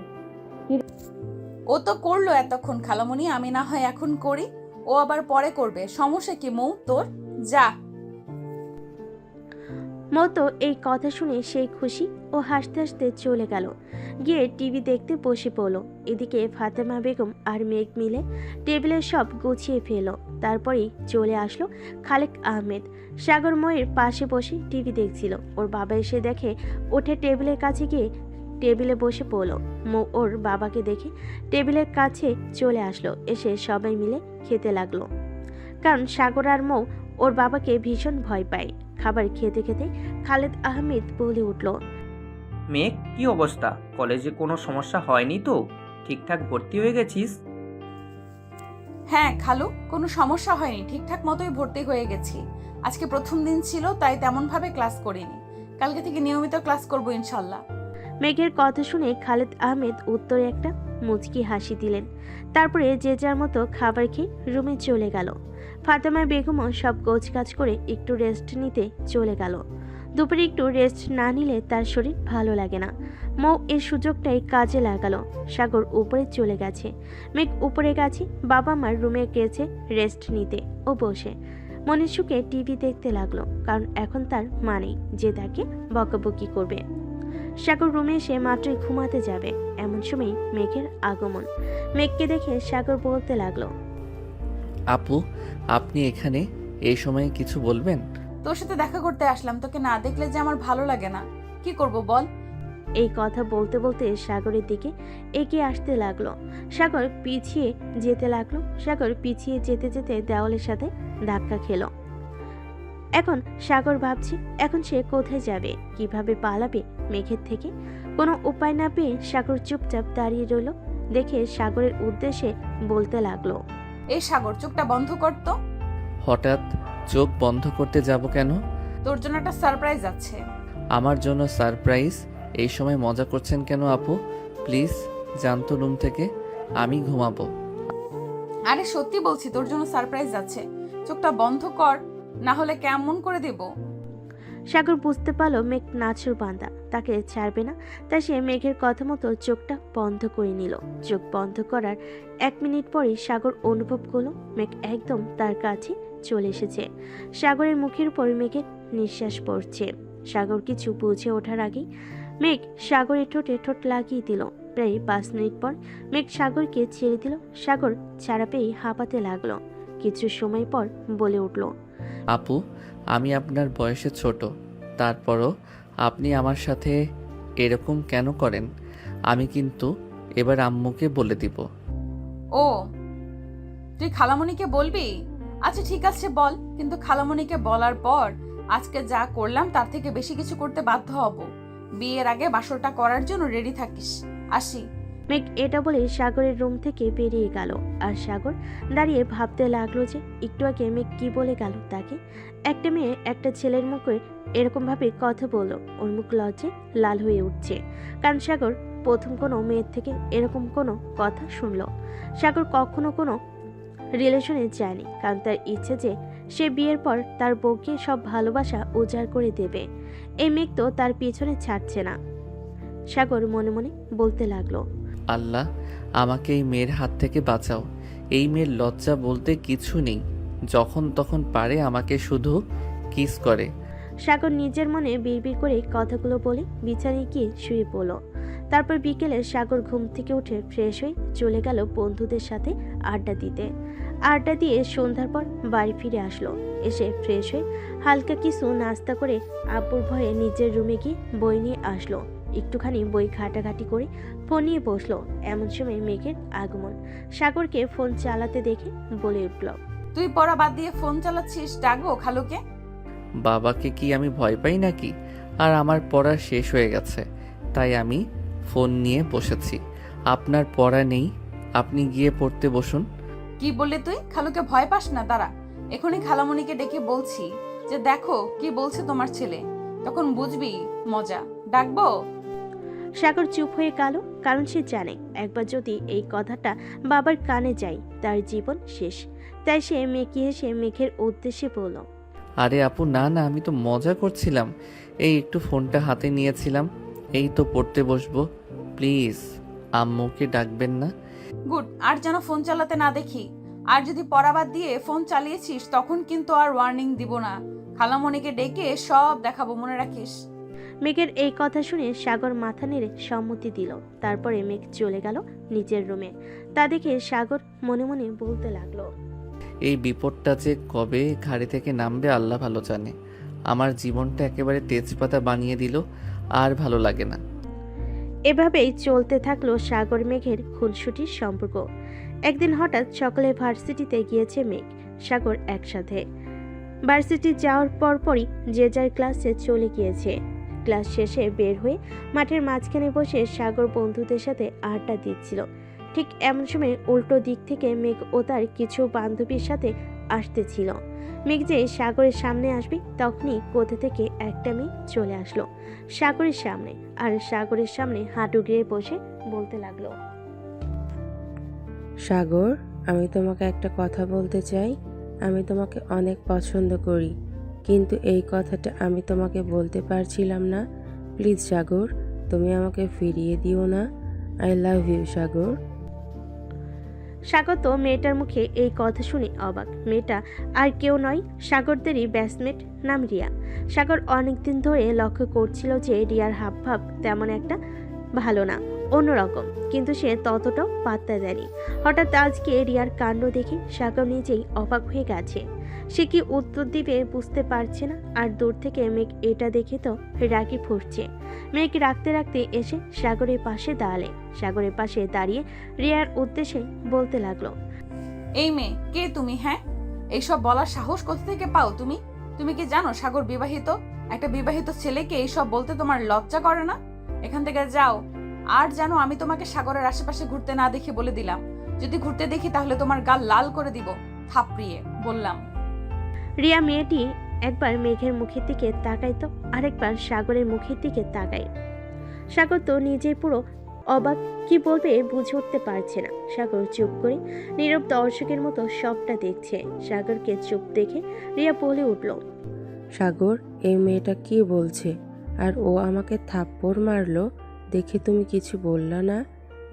ও তো করলো এতক্ষণ খালামণি, আমি না হয় এখন করি, ও আবার পরে করবে। সমস্যা কি মৌ তোর? যা। মৌ তো এই কথা শুনে সেই খুশি ও হাসতে হাসতে চলে গেল। গিয়ে টিভি দেখতে বসে পড়ল। এদিকে ফাতেমা বেগম আর মেঘ মিলে টেবিলে সব গুছিয়ে ফেল। তারপরেই চলে আসলো খালেক আহমেদ। সাগর ময়ের পাশে বসে টিভি দেখছিল। ওর বাবা এসে দেখে উঠে টেবিলের কাছে গিয়ে টেবিলে বসে পড়ল। মৌ ওর বাবাকে দেখে টেবিলের কাছে চলে আসলো। এসে সবাই মিলে খেতে লাগলো, কারণ সাগর আর মৌ ওর বাবাকে ভীষণ ভয় পায়। খাবার খেতে খেতে খালেদ আহমেদ বলে উঠল, মেঘ, কি অবস্থা? কলেজে কোনো সমস্যা হয়নি তো? ঠিকঠাক ভর্তি হয়ে গেছিস? হ্যাঁ খালু, কোনো সমস্যা হয়নি, ঠিকঠাক মতোই ভর্তি হয়ে গেছি। আজকে প্রথম দিন ছিল, তাই তেমন ভাবে ক্লাস করিনি। কালকে থেকে নিয়মিত ক্লাস করব ইনশাল্লাহ। মেঘের কথা শুনে খালেদ আহমেদ উত্তরে একটা মুচকি হাসি দিলেন। তারপরে যে যার মতো খাবার খেয়ে রুমে চলে গেল। ফাতেমা বেগমও সব গোছগাছ করে একটু রেস্ট নিতে চলে গেল। দুপুরে একটু রেস্ট না নিলে তার শরীর ভালো লাগে না। মৌ এই সুযোগটাই কাজে লাগালো। সাগর উপরে চলে গেছে, মেঘ উপরে গেছে বাবা মার রুমে গেছে রেস্ট নিতে। ও বসে মনের সুখে টিভি দেখতে লাগলো, কারণ এখন তার মা নেই যে তাকে বকাবকি করবে। সাগর রুমে এসে মাত্রই ঘুমাতে যাবে, এমন সময় মেঘের আগমন। মেঘকে দেখে সাগর বলতে লাগলো, আপু, আপনি এখানে এই সময়ে কিছু বলবেন? তোর সাথে দেখা করতে আসলাম, তোকে না দেখলে যে আমার ভালো লাগে না। কি করব বল? এই কথা বলতে বলতে সাগরের দিকে এগিয়ে আসতে লাগলো। সাগর পিছিয়ে যেতে লাগলো। সাগর পিছিয়ে যেতে যেতে দেওয়ালের সাথে ধাক্কা খেলো। এখন সাগর ভাবছে এখন সে কোথায় যাবে, কিভাবে পালাবে মেঘের থেকে। কোনো উপায় না পেয়ে সাগর চুপচাপ দাঁড়িয়ে রইল। দেখে সাগরের উদ্দেশ্যে বলতে লাগলো, এই সাগর, চোখটা বন্ধ কর তো। হঠাৎ চোখ বন্ধ করতে যাব কেন? তোর জন্য একটা সারপ্রাইজ আছে। আমার জন্য সারপ্রাইজ? এই সময় মজা করছেন কেন আপু? প্লিজ জানতো রুম থেকে, আমি ঘুমাবো। আরে সত্যি বলছি, তোর জন্য সারপ্রাইজ আছে। চোখটা বন্ধ কর, না হলে কেমন করে দেব। সাগর বুঝতে পারল মেঘ নাছর বান্দা, তাকে ছাড়বে না। তাই সে মেঘের কথা মতো চোখটা বন্ধ করে নিল। চোখ বন্ধ করার 1 মিনিট পরে সাগর অনুভব করলো মেঘ একদম তার কাছে চলে এসেছে। সাগরের মুখের উপর মেঘের নিঃশ্বাস পড়ছে। সাগর কিছু বুঝে ওঠার আগেই মেঘ সাগরের ঠোঁটে ঠোঁট লাগিয়ে দিল। প্রায় 5 মিনিট পর মেঘ সাগরকে ছেড়ে দিল। সাগর ছাড়া পেয়ে হাঁপাতে লাগলো। কিছু সময় পর বলে উঠল, আপু, আমি আপনার বয়সে ছোট, তারপরও আপনি আমার সাথে এরকম কেন করেন? আমি কিন্তু এবার আম্মুকে বলে দিব। ও, তুই খালামণিকে বলবি? আচ্ছা ঠিক আছে বল, কিন্তু খালামণিকে বলার পর আজকে যা করলাম তার থেকে বেশি কিছু করতে বাধ্য হব। বিয়ের আগে বাসরটা করার জন্য রেডি থাকিস। আসি। মেঘ এটা বলে সাগরের রুম থেকে বেরিয়ে গেল। আর সাগর দাঁড়িয়ে ভাবতে লাগলো যে একটু আগে মেঘ কি বলে গেল তাকে। একটা মেয়ে একটা ছেলের মুখে এরকম ভাবে কথা বলল, ওর মুখ লজ্জায় লাল হয়ে উঠছে। কারণ সাগর প্রথম কোনো মেয়ের থেকে এরকম কোনো কথা শুনলো। সাগর কখনো কোনো রিলেশনে যায়নি, কারণ তার ইচ্ছে যে সে বিয়ের পর তার বউকে সব ভালোবাসা উজাড় করে দেবে। এই মেঘ তো তার পিছনে ছাড়ছে না। সাগর মনে মনে বলতে লাগলো, আল্লাহ, আমাকে এই মেয়ের হাত থেকে বাঁচাও। এই মেয়ের লজ্জা বলতে কিছু নেই, যখন তখন পারে আমাকে শুধু কিস করে। সাগর নিজের মনে বিড়বিড় করে কথাগুলো বলে বিছানায় গিয়ে শুয়ে পড়ল। তারপর বিকেলে সাগর ঘুম থেকে উঠে ফ্রেশ হয়ে চলে গেল বন্ধুদের সাথে আড্ডা দিতে। আড্ডা দিয়ে সন্ধ্যার পর বাড়ি ফিরে আসলো। এসে ফ্রেশ হয়ে হালকা কিছু নাস্তা করে আব্বুর ভয়ে নিজের রুমে গিয়ে বই নিয়ে আসলো। একটুখানি বই ঘাটাঘাটি করে ফোন নিয়ে বসলো। এমন সময় মেঘের আগমন। সাগরকে ফোন চালাতে দেখে বলে উঠল, তুই পড়া বাদ দিয়ে ফোন চালাচ্ছিস, ডাকবো খালুকে? বাবাকে কি আমি ভয় পাই নাকি? আর আমার পড়া শেষ হয়ে গেছে, তাই আমি ফোন নিয়ে বসেছি। আপনার পড়া নেই, আপনি গিয়ে পড়তে বসুন। কি বললি তুই? খালুকে ভয় পাস না? দাঁড়া, এখনই খালামণিকে ডেকে বলছি যে দেখো কি বলছে তোমার ছেলে, তখন বুঝবি মজা। ডাকবো? সাগর চুপ হয়ে গেল, কারণ সে জানে একবার যদি এই কথাটা বাবার কানে যায় তার জীবন শেষ। তাই সে মেকি হেসে মেঘের উদ্দেশ্যে বলল, আরে আপু, না না, আমি তো মজা করছিলাম। এই একটু ফোনটা হাতে নিয়েছিলাম, এই তো পড়তে বসবো। প্লিজ আম্মুকে ডাকবেন না। গুড, আর যেন ফোন চালাতে না দেখি। আর যদি পড়া বাদ দিয়ে ফোন চালিয়েছিস তখন কিন্তু আর ওয়ার্নিং দিব না। খালামণিকে ডেকে সব দেখাবো, মনে রাখিস। মেঘের এই কথা শুনে সাগর মাথা নেড়ে সম্মতি দিল। তারপরে মেঘ চলে গেল নিজের রুমে। তা দেখে সাগর মনে মনে বলতে লাগলো, এই বিপদটা যে কবে ঘাড়ি থেকে নামবে আল্লাহ ভালো জানে। আমার জীবনটা একেবারে তেজপাতা বানিয়ে দিল, আর ভালো লাগে না। এভাবেই চলতে থাকলো সাগর মেঘের খুনসুটির সম্পর্ক। একদিন হঠাৎ সকালে ভার্সিটিতে গিয়েছে মেঘ সাগর একসাথে। ভার্সিটি যাওয়ার পরপরই যে যার ক্লাসে চলে গিয়েছে। ক্লাস শেষে বের হয়ে মাঠের মাঝখানে বসে সাগর বন্ধুদের সাথে আড্ডা দিচ্ছিল। ঠিক এমন সময় উল্টো দিক থেকে মেঘ ও তার কিছু বান্ধবীর সাথে আসতেছিল। মেঘ যে সাগরের সামনে আসবে তখনই কোথা থেকে একটা মেয়ে চলে আসলো সাগরের সামনে। আর সাগরের সামনে হাঁটু গেড়ে বসে বলতে লাগলো, সাগর, আমি তোমাকে একটা কথা বলতে চাই। আমি তোমাকে অনেক পছন্দ করি, কিন্তু এই কথাটা আমি তোমাকে বলতে পারছিলাম না। প্লিজ সাগর, তুমি আমাকে ফিরিয়ে দিও না। আই লাভ ইউ সাগর। সাগর তো মেয়েটার মুখে এই কথা শুনে অবাক। মেয়েটা আর কেউ নয়, সাগরদেরই ব্যাচমেট, নাম রিয়া। সাগর অনেকদিন ধরে লক্ষ্য করছিল যে রিয়ার হাবভাব তেমন একটা ভালো না, অন্যরকম, কিন্তু সে ততটাও পাত্তা দেয়নি। হঠাৎ আজকে রিয়ার কাণ্ড দেখে সাগর নিজেই অবাক হয়ে গেছে। সে কি উত্তর দিবে বুঝতে পারছে না। আর দূর থেকে মেঘ এটা দেখে তো রাগি ফুটছে। মেঘ রাখতে রাখতে এসে সাগরের পাশে দাঁড়ালে। সাগরের পাশে দাঁড়িয়ে রিয়ার উদ্দেশ্যে বলতে লাগলো, এই মেয়ে কে তুমি? হ্যাঁ, এইসব বলার সাহস কোথা থেকে পাও তুমি? তুমি কি জানো সাগর বিবাহিত? একটা বিবাহিত ছেলেকে এইসব বলতে তোমার লজ্জা করে না? এখান থেকে যাও। আর জানো, আমি তোমাকে সাগরের আশেপাশে ঘুরতে না দেখে বলে দিলাম, যদি ঘুরতে দেখি তাহলে তোমার গাল লাল করে দিব থাপড়িয়ে, বললাম। রিয়া মেয়েটি একবার মেঘের মুখের দিকে তাকায় তো আরেকবার সাগরের মুখের দিকে তাকায়। সাগর তো নিজেই পুরো অবাক, কি বলবে বুঝে উঠতে পারছে না। সাগর চুপ করে নীরব দর্শকের মতো সবটা দেখছে। সাগরকে চুপ দেখে রিয়া বলে উঠল, সাগর, এই মেয়েটা কি বলছে? আর ও আমাকে থাপ্পড় মারলো দেখে তুমি কিছু বললা না?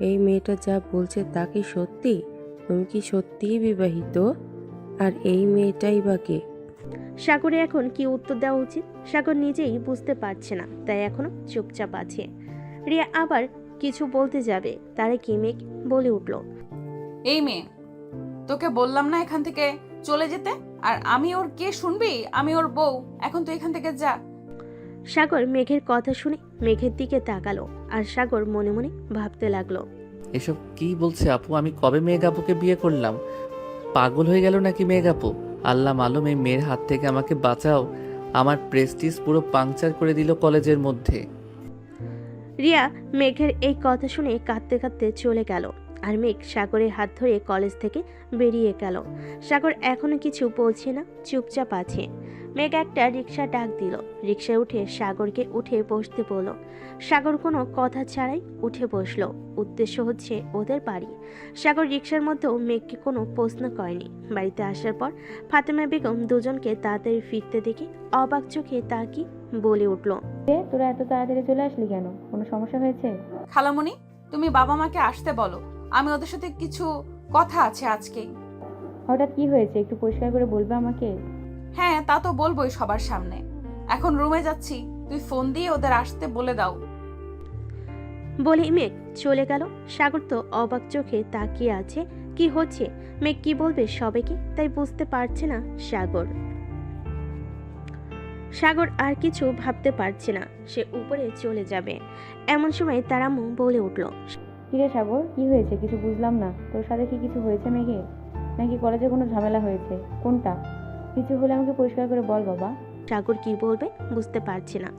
এই মেয়েটা যা বলছে তা কি সত্যি? তুমি কি সত্যিই বিবাহিত? আর এই মেয়েটাই বা কে? সাগরে এখন কি উত্তর দেওয়া উচিত সাগর নিজেই বুঝতে পারছে না, তাই এখনো চুপচাপ আছে। রিয়া আবার কিছু বলতে যাবে, তারা কি মেঘ বলে উঠল, এই মেয়ে, তোকে বললাম না এখান থেকে চলে যেতে? আর আমি ওর কে শুনবি? আমি ওর বউ। এখন তুই এখান থেকে যা। সাগর মেঘের কথা শুনে মেঘের দিকে তাকালো, আর সাগর মনে মনে ভাবতে লাগলো, এসব কি বলছে আপু? আমি কবে মেঘ আপুকে বিয়ে করলাম? পাগল হয়ে গেল নাকি মেঘ আপু? আল্লাহ মালুম, এই মেয়ের হাত থেকে আমাকে বাঁচাও। আমার প্রেস্টিজ পুরো পাংচার করে দিল কলেজের মধ্যে। রিয়া মেঘের এই কথা শুনে কাঁদতে কাঁদতে চলে গেল, আর মেঘ সাগরের হাত ধরে কলেজ থেকে বেরিয়ে গেল। সাগর এখনো কিছু বলছে না, চুপচাপ আছে। মেঘ একটা রিক্সা ডাক দিল, রিক্সায় উঠে সাগরকে উঠে বসতে বলল। সাগর কোনো কথা ছাড়াই উঠে বসলো। উদ্দেশ্য হচ্ছে ওদের বাড়ি। সাগর রিক্সার মধ্যেও মেঘকে কোনো প্রশ্ন করেনি। বাড়িতে আসার পর ফাতেমা বেগম দুজনকে তাড়াতাড়ি ফিরতে দেখে অবাক চোখে তাকিয়ে বলে উঠল, তোরা এত তাড়াতাড়ি চলে আসলি কেন? কোনো সমস্যা হয়েছে? খালামণি, তুমি বাবা মাকে আসতে বলো, আমি ওদের সাথে কিছু কথা আছে আজকেই। হঠাৎ কি হয়েছে একটু পরিষ্কার করে বলবে আমাকে? হ্যাঁ, তা তো বলবোই সবার সামনে। এখন রুমে যাচ্ছি, তুই ফোন দিয়ে ওদের আসতে বলে দাও। বলে মেঘ চলে গেল। সাগর তো অবাক চোখে তাকিয়ে আছে, কি হচ্ছে, মেঘ কি বলবে সবাইকে, তাই বুঝতে পারছে না সাগর। সাগর আর কিছু ভাবতে পারছে না, সে উপরে চলে যাবে। এমন সময় তার আম্মু বলে উঠল, কিরে সাগর, কি হয়েছে? কিছু বুঝলাম না। তোর সাথে কি কিছু হয়েছে মেঘে? নাকি কলেজে কোনো ঝামেলা হয়েছে? কোনটা? কিছু হলে আমাকে পরিষ্কার করে বল বাবা। সাগর কি বলবে বুঝতে পারছে না।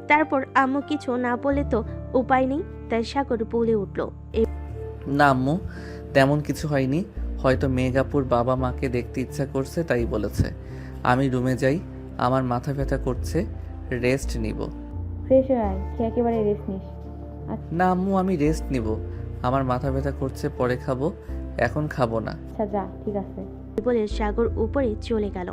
তারপর আম্মু কিছু না বলে তো উপায় নেই, তাই সাগর বলে উঠল, না আম্মু, তেমন কিছু হয়নি। হয়তো মেঘ আপুর বাবা মাকে দেখতে ইচ্ছা করছে তাই বলেছে। আমি রুমে যাই, আমার মাথা ব্যথা করছে, রেস্ট নিব। ফ্রেশ হয়ে আয়, খেয়ে একেবারে রেস্ট নিস। না আম্মু, আমি রেস্ট নিব। আমার মাথা ব্যথা করছে, পরে খাবো, এখন খাবো না। আচ্ছা যা, ঠিক আছে। বলে সাগর উপরে চলে গেল।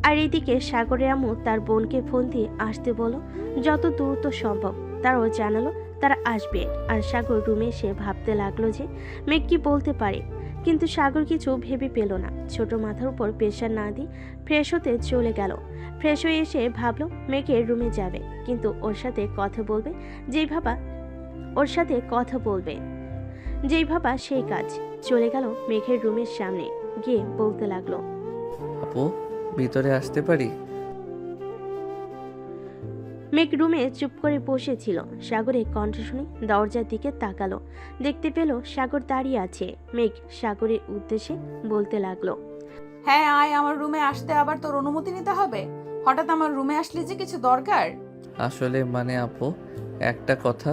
আর এদিকে সাগরের আম্মু তার বোনকে ফোন দিয়ে আসতে বলো, যত দ্রুত সম্ভব। তারাও জানালো তারা আসবে। আর সাগর রুমে এসে ভাবতে লাগলো যে মেঘ কি বলতে পারে, কিন্তু সাগর কিছু ভেবে পেল না। ছোট মাথার উপর প্রেশার না দিয়ে ফ্রেশ হতে চলে গেল। ফ্রেশ হয়ে এসে ভাবলো মেঘের রুমে যাবে, কিন্তু ওর সাথে কথা বলবে যেই ভাবা সেই কাজ। চলে গেল মেঘের রুমের সামনে, গিয়ে বলতে লাগলো, আপু, ভিতরে আসতে পারি? মেঘ রুমে চুপ করে বসেছিল। সাগরের কণ্ঠ শুনে দরজার দিকে তাকালো, দেখতে পেল সাগর দাঁড়িয়ে আছে। মেঘ সাগরের উদ্দেশ্যে বলতে লাগলো, হ্যাঁ আয়, আমার রুমে আসতে আবার তোর অনুমতি নিতে হবে? হঠাৎ আমার রুমে আসলে যে কিছু দরকার? আসলে মানে আপু, একটা কথা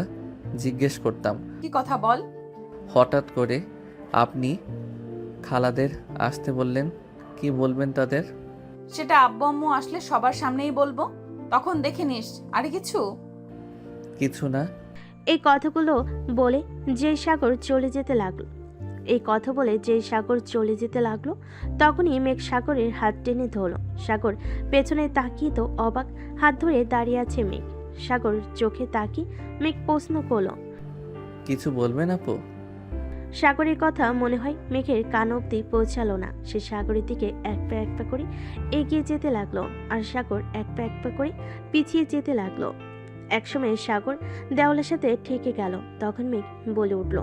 জিজ্ঞেস করতাম। কি কথা বল। হঠাৎ করে আপনি খালাদের আসতে বললেন, কি বলবেন তাদের? সেটা আব্বু আম্মু আসলে সবার সামনেই বলবো, তখন দেখে নিস। আরে কিছু না। এই কথাগুলো বলে যে সাগর চলে যেতে লাগলো তখনই মেঘ সাগরের হাত টেনে ধরলো। সাগর পেছনে তাকিয়ে তো অবাক, হাত ধরে দাঁড়িয়ে আছে মেঘ। সাগর চোখে তাকিয়ে মেঘ প্রশ্ন করলো, কিছু বলবেন আপু? সাগরের কথা মনে হয় মেঘের কান অব্দি পৌঁছালো না। সে সাগরের দিকে এক পা করে এগিয়ে যেতে লাগলো, আর সাগর এক পা করে পিছিয়ে যেতে লাগলো। একসময় সাগর দেওয়ালের সাথে ঠেকে গেল। তখন মেঘ বলে উঠল,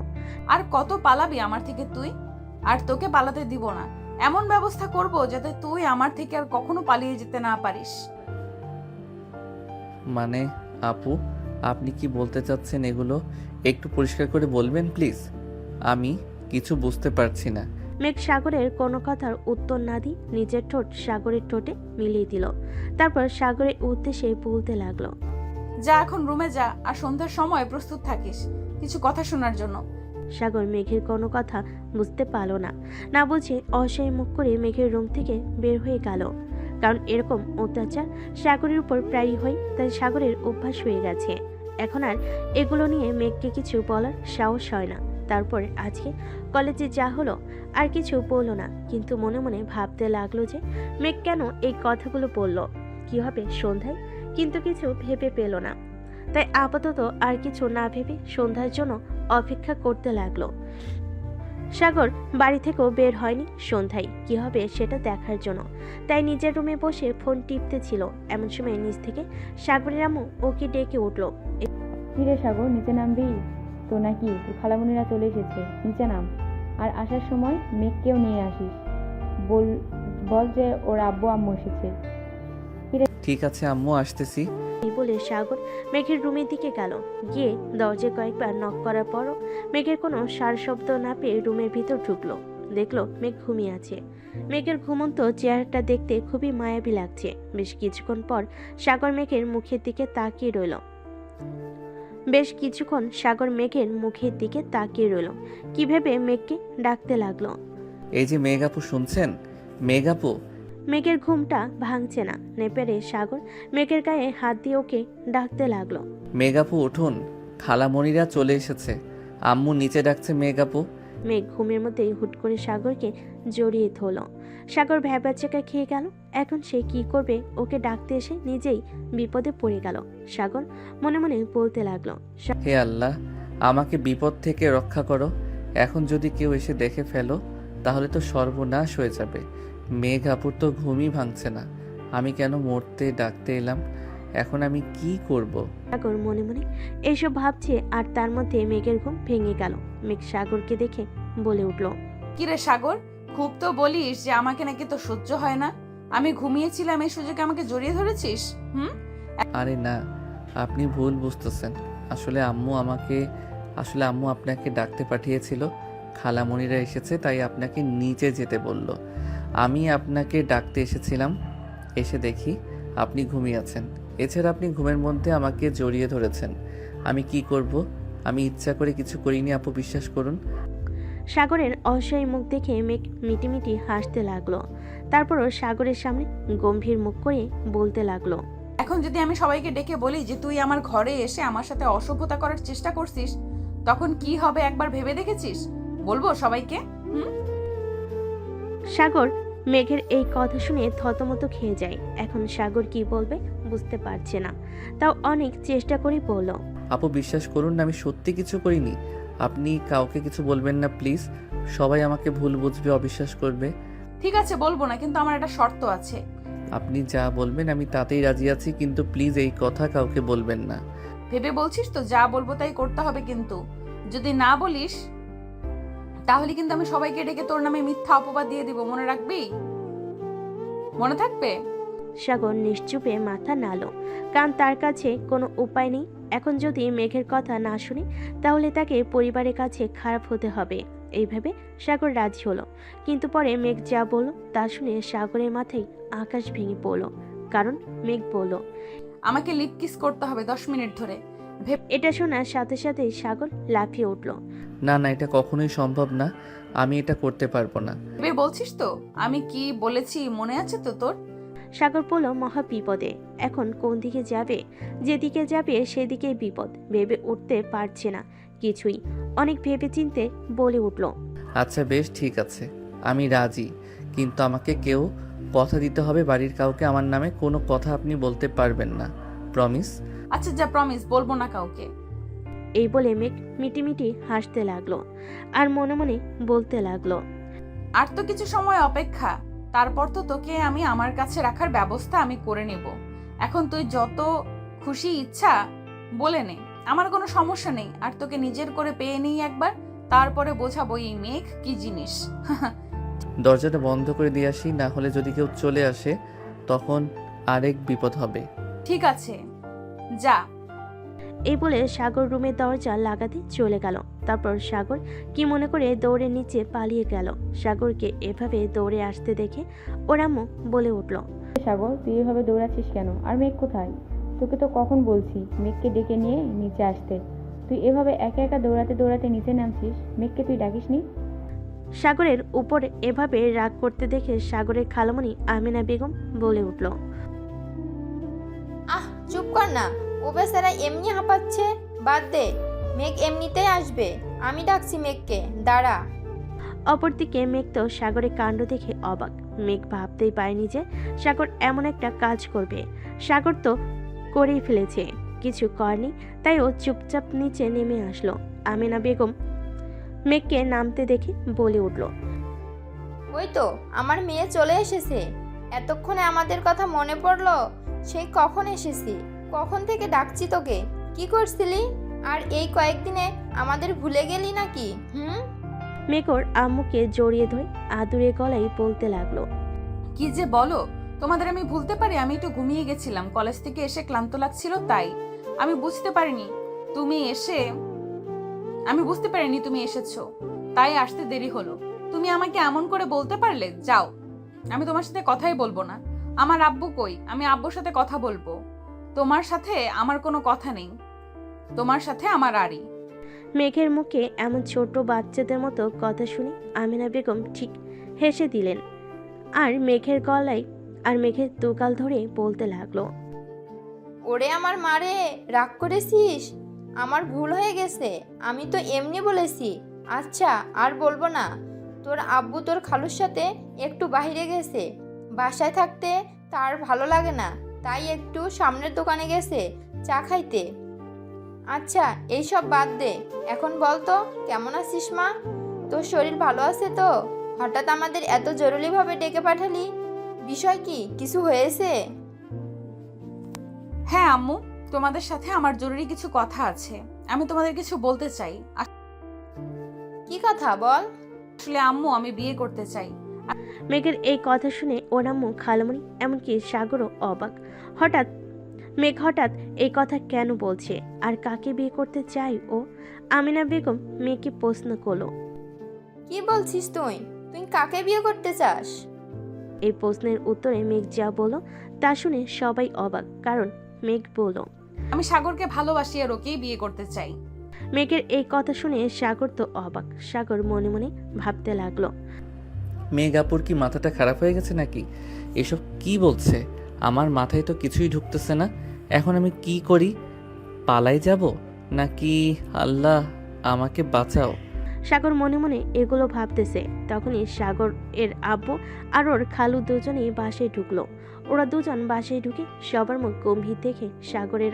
আর কত পালাবি আমার থেকে তুই? আর তোকে পালাতে দিব না। এমন ব্যবস্থা করব যাতে তুই আমার থেকে আর কখনো পালিয়ে যেতে না পারিস। মানে আপু, আপনি কি বলতে চাচ্ছেন এগুলো একটু পরিষ্কার করে বলবেন প্লিজ? আমি কিছু বুঝতে পারছি না। মেঘ সাগরের কোনো কথার উত্তর না দিয়ে নিজের ঠোঁট সাগরের ঠোঁটে মিলিয়ে দিল। তারপর সাগরের উদ্দেশ্যে বলতে লাগলো, যা এখন রুমে যা, আর সন্ধ্যার সময় প্রস্তুত থাকিস কিছু কথা শোনার জন্য। সাগর মেঘের কোনো কথা বুঝতে পারলো না বুঝে অসহায় মুখ করে মেঘের রুম থেকে বের হয়ে গেল। কারণ এরকম অত্যাচার সাগরের উপর প্রায়ই হয়, তাই সাগরের অভ্যাস হয়ে গেছে। এখন আর এগুলো নিয়ে মেঘকে কিছু বলার সাহস হয় না। তারপর আজকে কলেজে যা হলো আর কিছু বললো না, কিন্তু মনে মনে ভাবতে লাগলো যে মেঘ কেন এই কথাগুলো বলল। কি হবে সন্ধ্যায়, কিন্তু কিছু ভেবে পেল না। তাই আপাতত আর কিছু না ভেবে সন্ধ্যার জন্য অপেক্ষা করতে লাগলো। সাগর বাড়ি থেকেও বের হয়নি সন্ধ্যায় কি হবে সেটা দেখার জন্য, তাই নিজের রুমে বসে ফোন টিপতে ছিল। এমন সময় নিচ থেকে সাগরের আম্মু ওকে ডেকে উঠলো। কি রে সাগর, নিচে নামবি তো নাকি? তোর খালামণিরা চলে এসেছে, নিচে নাম। আর আসার সময় মেঘকেও নিয়ে আসিস। বল বল যে ওর আব্বু আম্মু এসেছে। ঠিক আছে আম্মু, আসতেছি। এই বলে সাগর মেঘের রুমের দিকে গেল। গিয়ে দরজায় কয়েকবার নক করার পরও মেঘের কোনো সার শব্দ না পেয়ে রুমের ভিতর ঢুকলো। দেখলো মেঘ ঘুমিয়ে আছে। মেঘের ঘুমন্ত চেহারাটা দেখতে খুবই মায়াবী লাগছে। বেশ কিছুক্ষণ পর সাগর মেঘের মুখের দিকে তাকিয়ে রইল। কি ভেবে মেঘকে ডাকতে লাগলো। এই যে মেঘ আপু, শুনছেন? মেঘ আপু। মেঘের ঘুমটা ভাঙছে না। নেপেরে সাগর মেঘের গায়ে হাত দিয়ে ওকে ডাকতে লাগলো। মেঘ আপু উঠুন, খালামণিরা চলে এসেছে, আম্মু নিচে ডাকছে মেঘ আপু। মেঘ ঘুমের মধ্যেই হুট করে সাগরকে জড়িয়ে ধরল। সাগর ভ্যাবাচ্চাকা খেয়ে গেল। এখন সে কি করবে? ওকে ডাকতে এসে নিজেই বিপদে পড়ে গেল। সাগর মনে মনে বলতে লাগলো, হে আল্লাহ, আমাকে বিপদ থেকে রক্ষা করো। এখন যদি কেউ এসে দেখে ফেলো তাহলে তো সর্বনাশ হয়ে যাবে। মেঘ আপুর তো ঘুমই ভাঙছে না, আমি কেন মরতে ডাকতে এলাম? এখন আমি কি করব? সাগর মনে মনে এইসব ভাবছে, আর তার মধ্যে মেঘের ঘুম ভেঙে গেল। মেঘ সাগরকে দেখে বলে উঠল, কিরে সাগর, খুব তো বলিস যে আমাকে নাকি তো সহ্য হয় না। আমি ঘুমিয়েছিলাম এই সুযোগে আমাকে জড়িয়ে ধরেছিস। আরে না, আপনি ভুল বুঝতেছেন। আসলে আম্মু আপনাকে ডাকতে পাঠিয়েছিল। খালামণিরা এসেছে তাই আপনাকে নিচে যেতে বলল। আমি আপনাকে ডাকতে এসেছিলাম, এসে দেখি আপনি ঘুমিয়ে আছেন। এছাড়া আপনি ঘুমের মধ্যে আমাকে জড়িয়ে ধরেছেন। আমি কি করব? আমি ইচ্ছা করে কিছু করিনি আপু, বিশ্বাস করুন। সাগরের অসহায় মুখ দেখে মেঘ মিটিমিটি হাসতে লাগলো। তারপরও সাগরের সামনে গম্ভীর মুখ করে বলতে লাগলো, এখন যদি আমি সবাইকে ডেকে বলি যে তুই আমার ঘরে এসে আমার সাথে অসভ্যতা করার চেষ্টা করছিস, তখন কি হবে একবার ভেবে দেখেছিস? বলবো সবাইকে? সাগর মেঘের এই কথা শুনে থতমত খেয়ে যায়। এখন সাগর কি বলবে বুঝতে পারছে না, তাও অনেক চেষ্টা করে বলল, আপু বিশ্বাস করুন, আমি সত্যি কিছু করিনি। আপনি কাউকে কিছু বলবেন না প্লিজ। সবাই আমাকে ভুল বুঝবে, অবিশ্বাস করবে। ঠিক আছে বলবো না, কিন্তু আমার একটা শর্ত আছে। আপনি যা বলবেন আমি তাতেই রাজি আছি, কিন্তু প্লিজ এই কথা কাউকে বলবেন না। ভেবে বলছিস তো? যা বলবো তাই করতে হবে, কিন্তু যদি না বলিস তাহলে কিন্তু আমি সবাইকে ডেকে তোর নামে মিথ্যা অপবাদ দিয়ে দিব। মনে রাখবি? মনে থাকবে? সাগর নিশ্চুপে মাথা নাড়ল, কারণ তার কাছে কোনো উপায় নেই। এখন যদি মেঘের কথা না শুনে তাহলে তাকে পরিবারের কাছে খারাপ হতে হবে। এইভাবে সাগর রাজি হলো। কিন্তু পরে মেঘ যা বলল তা শুনে সাগরের মাথায় আকাশ ভেঙে পড়ল। কারণ মেঘ বলল, আমাকে লিপ কিস করতে হবে 10 মিনিট ধরে। এটা শোনার সাথে সাথেই সাগর লাফিয়ে উঠল। না না, এটা কখনোই সম্ভব না, আমি এটা করতে পারবো না। ভেবে বলছিস তো? আমি কি বলেছি মনে আছে তো তোর? সাগর পড়ল মহা বিপদে। এখন কোন দিকে যাবে? যেদিকে যাবে সেদিকেই বিপদ। ভেবে উঠতে পারছে না কিছুই। অনেক ভেবে চিনতে বলে উঠল, আচ্ছা বেশ, ঠিক আছে, আমি রাজি, কিন্তু আমাকে কেউ কথা দিতে হবে, বাড়ির কাউকে আমার নামে কোনো কথা আপনি বলতে পারবেন না, প্রমিস? আচ্ছা যা, প্রমিস, বলবো না কাউকে। এই বলে মেঘ মিটিমিটি হাসতে লাগলো আর মনে মনে বলতে লাগলো, আর তো কিছু সময় অপেক্ষা, তারপর তো তোকে আমি আমার কাছে রাখার ব্যবস্থা আমি করে নেব। এখন তুই যত খুশি ইচ্ছা বলে নে, আমার কোনো সমস্যা নেই। আর তোকে নিজের করে পেয়ে নিই একবার, তারপরে বোঝাবো এই মেঘ কি জিনিস। দরজাটা বন্ধ করে দিয়ে আসি, না হলে যদি কেউ চলে আসে তখন আরেক বিপদ হবে। ঠিক আছে, যা। এই বলে সাগর রুমের দরজা লাগাতে চলে গেল। তারপর সাগর কি মনে করে দৌড়ে নিচে পালিয়ে গেল। সাগরকে এভাবে দৌড়ে আসতে দেখে ওর আম্মু বলে উঠল, সাগর তুই এভাবে দৌড়াচ্ছিস কেন? আর মেঘ কোথায়? তোকে তো কখন বলছি মেঘকে ডেকে নিয়ে নিচে আসতে। তুই এভাবে একা একা দৌড়াতে দৌড়াতে নিচে নামছিস, মেঘকে তুই ডাকিসনি? সাগরের উপর এভাবে রাগ করতে দেখে সাগরের খালামণি আমিনা বেগম বলে উঠল, আহ চুপ কর না, ও বেচারা এমনি হাঁপাচ্ছে, বাদ দে। মেঘ এমনিতেই আসবে, আমি ডাকছি মেঘকে, দাঁড়া। অপরদিকে মেঘ তো সাগরের কাণ্ড দেখে অবাক। মেঘ ভাবতেই পারেনি যে সাগর এমন একটা কাজ করবে। সাগর তো করেই ফেলেছে, কিছু করেনি, তাই ও চুপচাপ নিচে নেমে আসলো। আমিনা বেগম মেঘকে নামতে দেখে বলে উঠল, ওই তো আমার মেয়ে চলে এসেছে। এতক্ষণে আমাদের কথা মনে পড়লো। সেই কখন এসেছি, কখন থেকে ডাকছি তোকে, কি করছিলি? আর এই কয়েকদিনে আমাদের ভুলে গেলি নাকি? মেঘ ওর আম্মুকে জড়িয়ে ধরে আদুরে গলায় বলতে লাগলো, কি যে বলো, তোমাদের আমি ভুলতে পারি? আমি একটু ঘুমিয়ে গেছিলাম, কলেজ থেকে এসে ক্লান্ত লাগছিল, তাই আমি বুঝতে পারিনি তুমি এসেছো, তাই আসতে দেরি হলো। তুমি আমাকে এমন করে বলতে পারলে? যাও, আমি তোমার সাথে কথাই বলবো না। আমার আব্বু কই? আমি আব্বুর সাথে কথা বলবো। তোমার সাথে আমার কোনো কথা নেই, তোমার সাথে আমার আরই। মেঘের মুখে এমন ছোট বাচ্চাদের মতো কথা শুনে আমিনা বেগম ঠিক হেসে দিলেন আর মেঘের দুগাল ধরে বলতে লাগলো, ওরে আমার মারে, রাগ করেছিস? আমার ভুল হয়ে গেছে, আমি তো এমনি বলেছি। আচ্ছা, আর বলবো না। তোর আব্বু তোর খালুর সাথে একটু বাইরে গেছে, বাসায় থাকতে তার ভালো লাগে না, তাই একটু সামনের দোকানে গেছে চা খাইতে। আচ্ছা, এইসব বাদ দে, এখন বল তো কেমন আছিস মা? তোর শরীর ভালো আছে তো? হঠাৎ আমাদের এত জরুরিভাবে ডেকে পাঠালি, বিষয় কি? কিছু হয়েছে? হ্যাঁ আম্মু, তোমাদের সাথে আমার জরুরি কিছু কথা আছে, আমি তোমাদের কিছু বলতে চাই। কি কথা বল? আসলে আম্মু, আমি বিয়ে করতে চাই। মেঘের এই কথা শুনে ওর আম্মু, খালামণি, এমনকি সাগরও অবাক। মেঘ হঠাৎ এই কথা কেন বলছে আর কাকে বিয়ে করতে চাই ও? আমিনা বেগম মেয়েকে প্রশ্ন করলো, কি বলছিস তুই? তুই কাকে বিয়ে করতে চাস? এই প্রশ্নের উত্তরে মেঘ যা বলল তা শুনে সবাই অবাক, কারণ মেঘ বলল, আমি সাগরকে ভালোবাসি আর ওকেই বিয়ে করতে চাই। মেঘের এই কথা শুনে সাগর তো অবাক। সাগর মনে মনে ভাবতে লাগলো, মেঘাপুর কি মাথাটা খারাপ হয়ে গেছে নাকি? এসব কি বলছে? আমার মাথায় তো কিছুই ঢুকতেছে না। এখন আমি কি করি? পালাই যাব নাকি? আল্লাহ আমাকে বাঁচাও। সাগর মনে মনে এগুলো ভাবতেছে। তখনই সাগর এর আব্বু আর ওর খালু দুজনেই বাসায় ঢুকলো। ওরা দুজন বাসায় ঢুকে সবার মুখ গম্ভীর দেখে সাগরের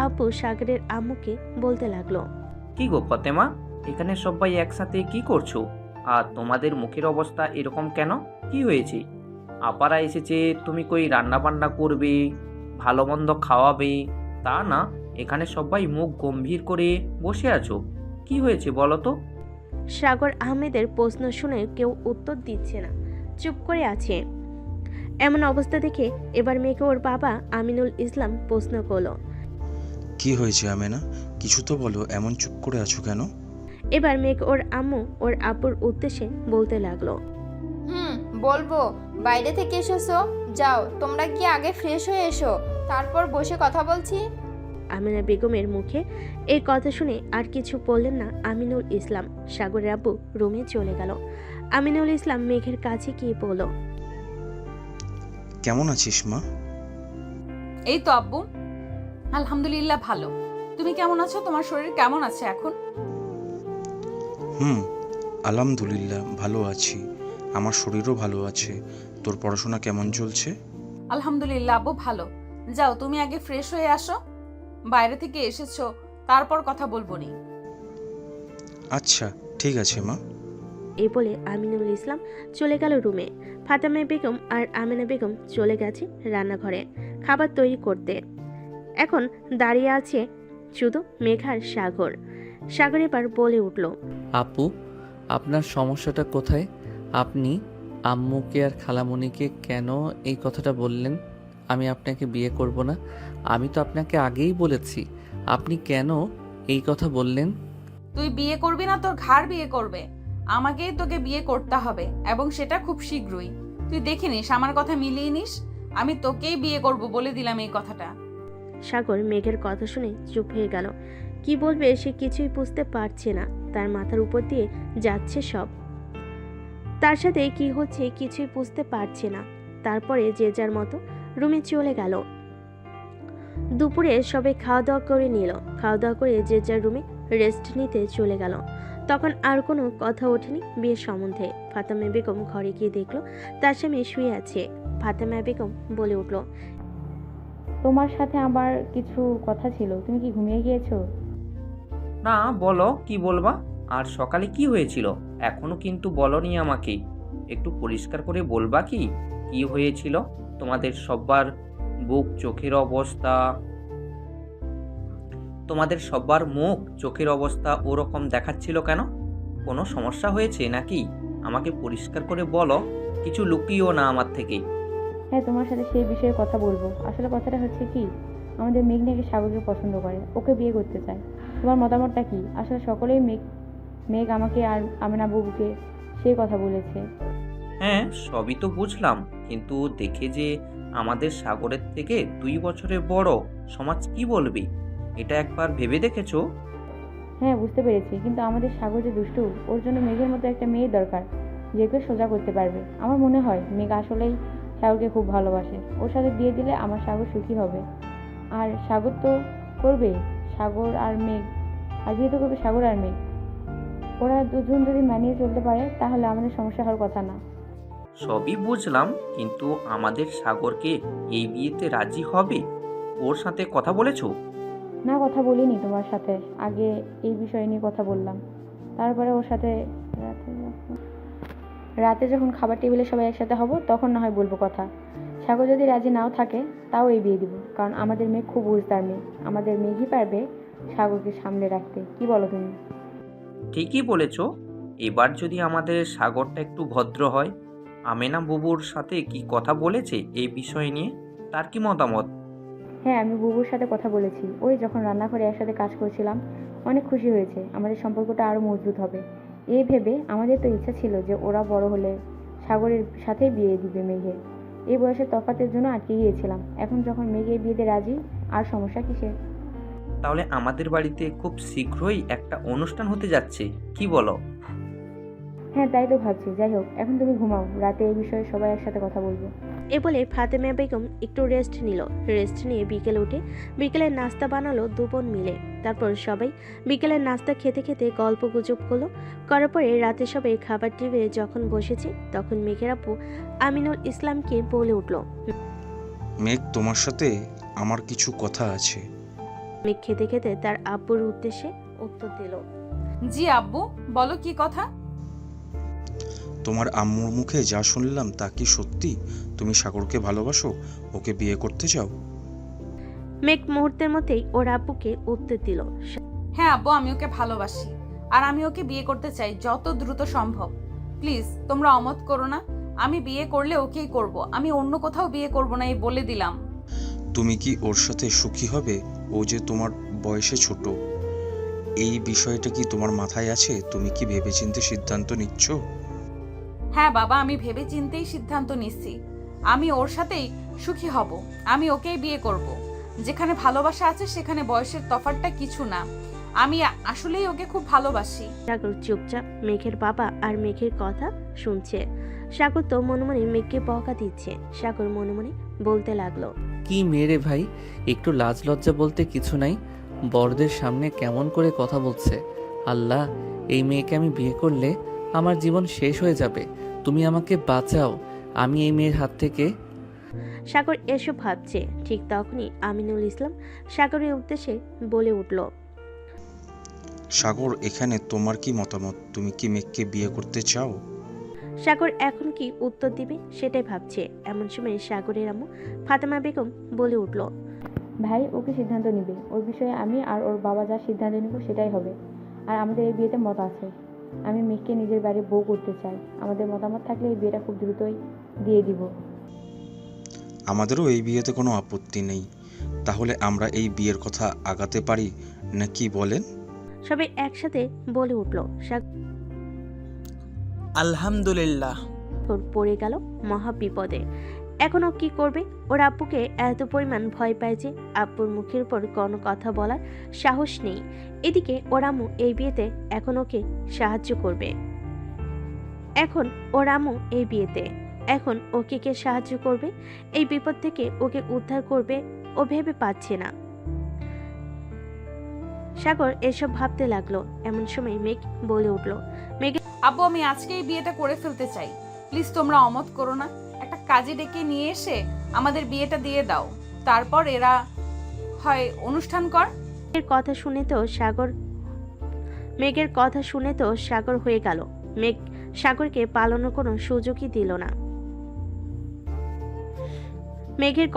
আব্বু সাগরের আম্মুকে বলতে লাগলো, কি গো ফতেমা, এখানে সবাই একসাথে কি করছো? আর তোমাদের মুখের অবস্থা এরকম কেন? কি হয়েছে? আপারা এসেছে, তুমি কই রান্না বান্না করবে, ভালো মন্দ খাওয়াবে, তা না, এখানে সবাই মুখ গম্ভীর করে বসে আছো। কি হয়েছে বলো তো? সাগর আহমেদের প্রশ্ন শুনে কেউ উত্তর দিচ্ছে না, চুপ করে আছে। এমন অবস্থা দেখে এবার মেয়েকে ওর বাবা আমিনুল ইসলাম প্রশ্ন করলো, কি হয়েছে আমেনা? কিছু তো বলো, এমন চুপ করে আছো কেন? এবার মেঘ ওর আম্মু ওর আব্বুর উদ্দেশ্যে বলতে লাগলো, বলবো। বাইরে থেকে এসেছো, যাও তোমরা গিয়ে আগে ফ্রেশ হয়ে এসো, তারপর বসে কথা বলছি। আমিনা বেগমের মুখে এই কথা শুনে আর কিছু বললেন না আমিনুল ইসলাম। সাগরের আব্বু রুমে চলে গেল। আমিনুল ইসলাম মেঘের কাছে গিয়ে বলল, কেমন আছিস মা? এই তো আব্বু, আলহামদুলিল্লাহ ভালো। তুমি কেমন আছো? তোমার শরীর কেমন আছে এখন? আলহামদুলিল্লাহ ভালো আছি, আমার শরীরও ভালো আছে। তোর পড়াশোনা কেমন চলছে? আলহামদুলিল্লাহ আব্বু ভালো। যাও তুমি আগে ফ্রেশ হয়ে আসো, বাইরে থেকে এসেছো, তারপর কথা বলবো নি। আচ্ছা ঠিক আছে মা। এই বলে আমিনুল ইসলাম চলে গেল রুমে। ফাতেমা বেগম আর আমিনা বেগম চলে গেছে রান্নাঘরে খাবার তৈরি করতে। এখন দাঁড়িয়ে আছে শুধু মেঘার সাগর। সাগর এবার বলে উঠল, আপু, আপনার সমস্যাটা কোথায়? আপনি আম্মুকে আর খালামণিকে কেন এই কথাটা বললেন আমি আপনাকে বিয়ে করব না? আমি তো আপনাকে আগেই বলেছি, আপনি কেন এই কথা বললেন? তুই বিয়ে করবি না, তোর ঘাড় বিয়ে করবে। আমাকেই তোকে বিয়ে করতে হবে, এবং সেটা খুব শীঘ্রই। তুই দেখে নিস, আমার কথা মিলিয়ে নিস। আমি তোকেই বিয়ে করব বলে দিলাম এই কথাটা। সাগর মেঘের কথা শুনে চুপ হয়ে গেল। কি বলবে সে কিছুই বুঝতে পারছে না। তার মাথার উপর দিয়ে যাচ্ছে সব, তার সাথে কি হচ্ছে কিছুই বুঝতে পারছে না। তারপরে যে যার মতো রুমে চলে গেল। দুপুরে সবাই খাওয়া দাওয়া করে নিল। খাওয়া দাওয়া করে যে যার রুমে রেস্ট নিতে চলে গেল। তখন আর কোনো কথা ওঠেনি বিয়ের সম্বন্ধে। ফাতেমা বেগম ঘরে গিয়ে দেখলো তার স্বামী শুয়ে আছে। ফাতেমা বেগম বলে উঠল, তোমার সাথে আমার কিছু কথা ছিল, তুমি কি ঘুমিয়ে গিয়েছো? না, বলো কি বলবা। আর সকালে কি হয়েছিল এখনো কিন্তু বলনি আমাকে। একটু পরিষ্কার করে বলবা কি কি হয়েছিল? তোমাদের সবার বুক চোখের অবস্থা, তোমাদের সবার মুখ চোখের অবস্থা ওরকম দেখাচ্ছিল কেন? কোনো সমস্যা হয়েছে নাকি? আমাকে পরিষ্কার করে বলো, কিছু লুকিও না আমার থেকে। হ্যাঁ, তোমার সাথে সেই বিষয়ে কথা বলবো। আসলে কথাটা হচ্ছে কি, আমাদের মেঘ নাকি সাগরকে পছন্দ করে, ওকে বিয়ে করতে চায়। তোমার মতামতটা কি? আসলে সকলেই মেঘ আমাকে আর আমেনা বাবুকে সেই কথা বলেছে। হ্যাঁ, সবই তো বুঝলাম, কিন্তু দেখে যে আমাদের সাগরের থেকে 2 বছরের বড়, সমাজ কি বলবে এটা একবার ভেবে দেখেছো? হ্যাঁ, বুঝতে পেরেছি, কিন্তু আমাদের সাগর যে দুষ্টু, ওর জন্য মেঘের মতো একটা মেয়ে দরকার যে ওকে সোজা করতে পারবে। আমার মনে হয় মেঘ আসলেই সাগরকে খুব ভালোবাসে। ওর সাথে বিয়ে দিলে আমার সাগর সুখী হবে। আর সাগর তো করবে সাগর আর মেঘ, আর বিয়ে তো করবে সাগর আর মেঘ। ওরা দুজন যদি মানিয়ে চলতে পারে তাহলে আমাদের সমস্যা হওয়ার কথা না। সবই বুঝলাম, কিন্তু আমাদের সাগরকে এই বিয়েতে রাজি হবে? ওর সাথে কথা বলেছো? না, কথা বলিনি তোমার সাথে। আগে এই বিষয় নিয়ে কথা বললাম, তারপরে ওর সাথে রাতে যখন খাবার টেবিলে সবাই একসাথে হব তখন না হয় বলবো কথা। সাগর যদি রাজি নাও থাকে তাও এই বিয়ে দিব, কারণ আমাদের মেয়ে খুব বুঝদার মেয়ে। আমাদের মেঘই পারবে সাগরকে সামলে রাখতে। কি বলো তুমি? ঠিকই বলেছো। এবার যদি আমাদের সাগরটা একটু ভদ্র হয়। আমেনা বুবুর সাথে কি কথা বলেছে এই বিষয় নিয়ে? তার কি মতামত? হ্যাঁ, আমি বুবুর সাথে কথা বলেছি। ওই যখন রান্নাঘরে একসাথে কাজ করছিলাম, অনেক খুশি হয়েছে। আমাদের সম্পর্কটা আরও মজবুত হবে এই ভেবে। আমাদের তো ইচ্ছা ছিল যে ওরা বড় হলে সাগরের সাথেই বিয়ে দিবে মেঘের। এই বয়সের তফাতের জন্য আটকে গিয়েছিলাম। এখন যখন মেঘ এই বিয়েতে রাজি, আর সমস্যা কিসের? তাহলে আমাদের বাড়িতে খুব শীঘ্রই একটা অনুষ্ঠান হতে যাচ্ছে, কি বলো? হ্যাঁ, তাই তো ভাবছি। যাই হোক, এখন তুমি ঘুমাও, রাতে এই বিষয়ে সবাই একসাথে কথা বলবো। এ বলে ফাতেমা বেগম একটু রেস্ট নিল। রেস্ট নিয়ে বিকেলে উঠে বিকেলের নাস্তা বানালো দুবোন মিলে। তারপর সবাই বিকেলের নাস্তা খেতে খেতে গল্প গুজব করলো। করার পরে রাতে সবাই খাবার টেবিলে যখন বসেছে তখন মেঘের আপু আমিনুল ইসলামকে বলে উঠল, মেঘ, তোমার সাথে আমার কিছু কথা আছে। মেঘ খেতে খেতে তার আব্বুর উদ্দেশ্যে উত্তর দিল, জি আব্বু, বলো কি কথা? তোমার আম্মুর মুখে যা শুনলাম তা কি সত্যি? তুমি সাগরকে ভালোবাসো, ওকে বিয়ে করতে চাও? মেঘ মুহূর্তের মধ্যেই ওর আব্বুকে উত্তর দিল, হ্যাঁ আব্বু, আমি ওকে ভালোবাসি আর আমি ওকে বিয়ে করতে চাই যত দ্রুত সম্ভব। প্লিজ তোমরা অমত করো না। আমি বিয়ে করলে ওকেই করব, আমি অন্য কোথাও বিয়ে করব না, এই বলে দিলাম। তুমি কি ওর সাথে সুখী হবে? ও যে তোমার বয়সে ছোট। এই বিষয়টা কি তোমার মাথায় আছে? তুমি কি ভেবেচিন্তে সিদ্ধান্ত নিচ্ছ? হ্যাঁ বাবা, আমি ভেবে চিন্তেই সিদ্ধান্ত নিচ্ছি। আমি ওর সাথেই সুখী হব, আমি ওকেই বিয়ে করব। যেখানে ভালোবাসা আছে সেখানে বয়সের তফাৎটা কিছু না। আমি আসলেই ওকে খুব ভালোবাসি। সাগর চুপচাপ মেঘের বাবা আর মেঘের কথা শুনছে। সাগর তো মনে মনে মেঘকে বকা দিচ্ছে। সাগর মনে মনে বলতে লাগলো, কি মেরে ভাই, একটু লাজ লজ্জা বলতে কিছু নাই। বড়দের সামনে কেমন করে কথা বলছে। আল্লাহ, এই মেয়েকে আমি বিয়ে করলে আমার জীবন শেষ হয়ে যাবে। তুমি আমাকে বাঁচাও, আমি এই মেয়ের হাত থেকে। সাগর এসব ভাবছে, ঠিক তখনই আমিনুল ইসলাম সাগরের উদ্দেশ্যে বলে উঠল, সাগর, এখানে তোমার কি মতামত? তুমি কি মেঘকে বিয়ে করতে চাও? সাগর এখন কি উত্তর দিবে সেটাই ভাবছে। এমন সময় সাগরের আম্মু ফাতেমা বেগম বলে উঠল, ভাই, ওকে সিদ্ধান্ত নিবে। ওর বিষয়ে আমি আর ওর বাবা যা সিদ্ধান্ত নিব সেটাই হবে। আর আমাদের এই বিয়েতে মত আছে। আমি মেঘকে নিজের বাড়ি বউ করতে চাই। আমাদের মতামত থাকলে এই বিয়েটা খুব দ্রুতই দিয়ে দিব। আমাদেরও এই বিয়েতে কোনো আপত্তি নেই। তাহলে আমরা এই বিয়ের কথা আগাতে পারি না, কি বলেন? সবাই একসাথে বলে উঠল। সাগর আলহামদুলিল্লাহ। পড়ে গেল মহা বিপদে। এখনও কি করবে? ওর আব্বুকে এত পরিমাণ ভয় পায় যে আব্বুর মুখের উপর কোনো কথা বলার সাহস নেই। এদিকে ওর আম্মু এই বিয়েতে এখন ওকে সাহায্য করবে। এখন ওকে কে সাহায্য করবে? এই বিপদ থেকে ওকে উদ্ধার করবে ও ভেবে পাচ্ছে না। সাগর এসব ভাবতে লাগলো। এমন সময় মেঘ বলে উঠল। আব্বু আমি আজকেই বিয়েটা করে ফেলতে চাই, প্লিজ তোমরা অমত করো না। একটা কাজে ডেকে নিয়ে এসে আমাদের বিয়েটা দিয়ে দাও, তারপর এরা হয় অনুষ্ঠান কর। মেঘের কথা শুনে তো সাগর হয়ে গেল। মেঘ সাগরকে পালানোর কোনো সুযোগই দিল না। মেঘের